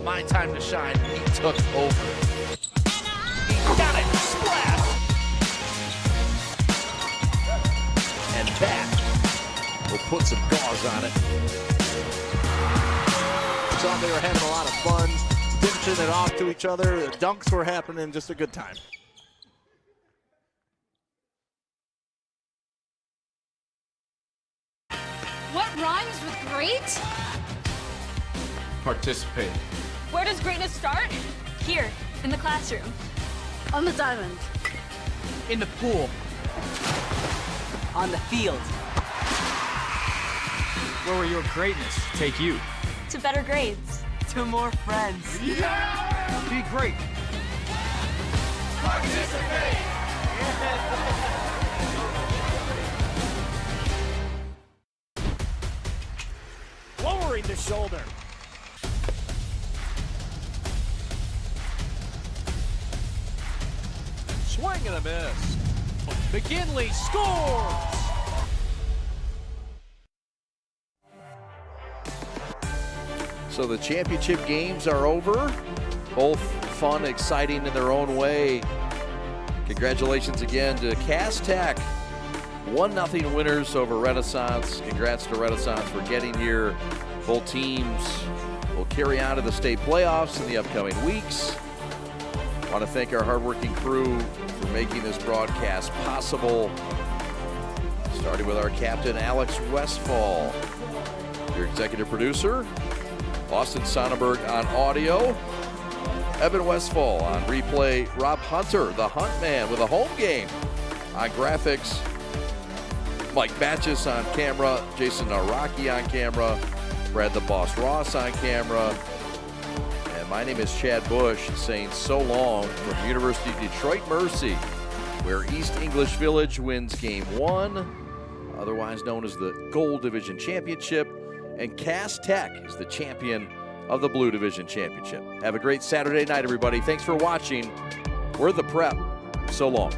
My time to shine. He took over. He got it. Splash. And that will put some gauze on it. Thought they were having a lot of fun, dishing it off to each other. The dunks were happening. Just a good time. What rhymes with great? Participate. Where does greatness start? Here, in the classroom. On the diamond. In the pool. On the field. Where will your greatness take you? To better grades. To more friends. Yeah! Be great. Participate. Lowering the shoulder. Swing and a miss. McKinley scores! So the championship games are over. Both fun, exciting in their own way. Congratulations again to Cass Tech. 1-0 winners over Renaissance. Congrats to Renaissance for getting here. Both teams will carry on to the state playoffs in the upcoming weeks. I want to thank our hardworking crew for making this broadcast possible. Starting with our captain, Alex Westfall. Your executive producer, Austin Sonnenberg on audio. Evan Westfall on replay. Rob Hunter, the Hunt Man, with a home game on graphics. Mike Batchis on camera. Jason Araki on camera. Brad the Boss Ross on camera. And my name is Chad Bush, saying so long from University of Detroit Mercy, where East English Village wins Game 1, otherwise known as the Gold Division Championship, and Cass Tech is the champion of the Blue Division Championship. Have a great Saturday night, everybody. Thanks for watching. We're the Prep. So long.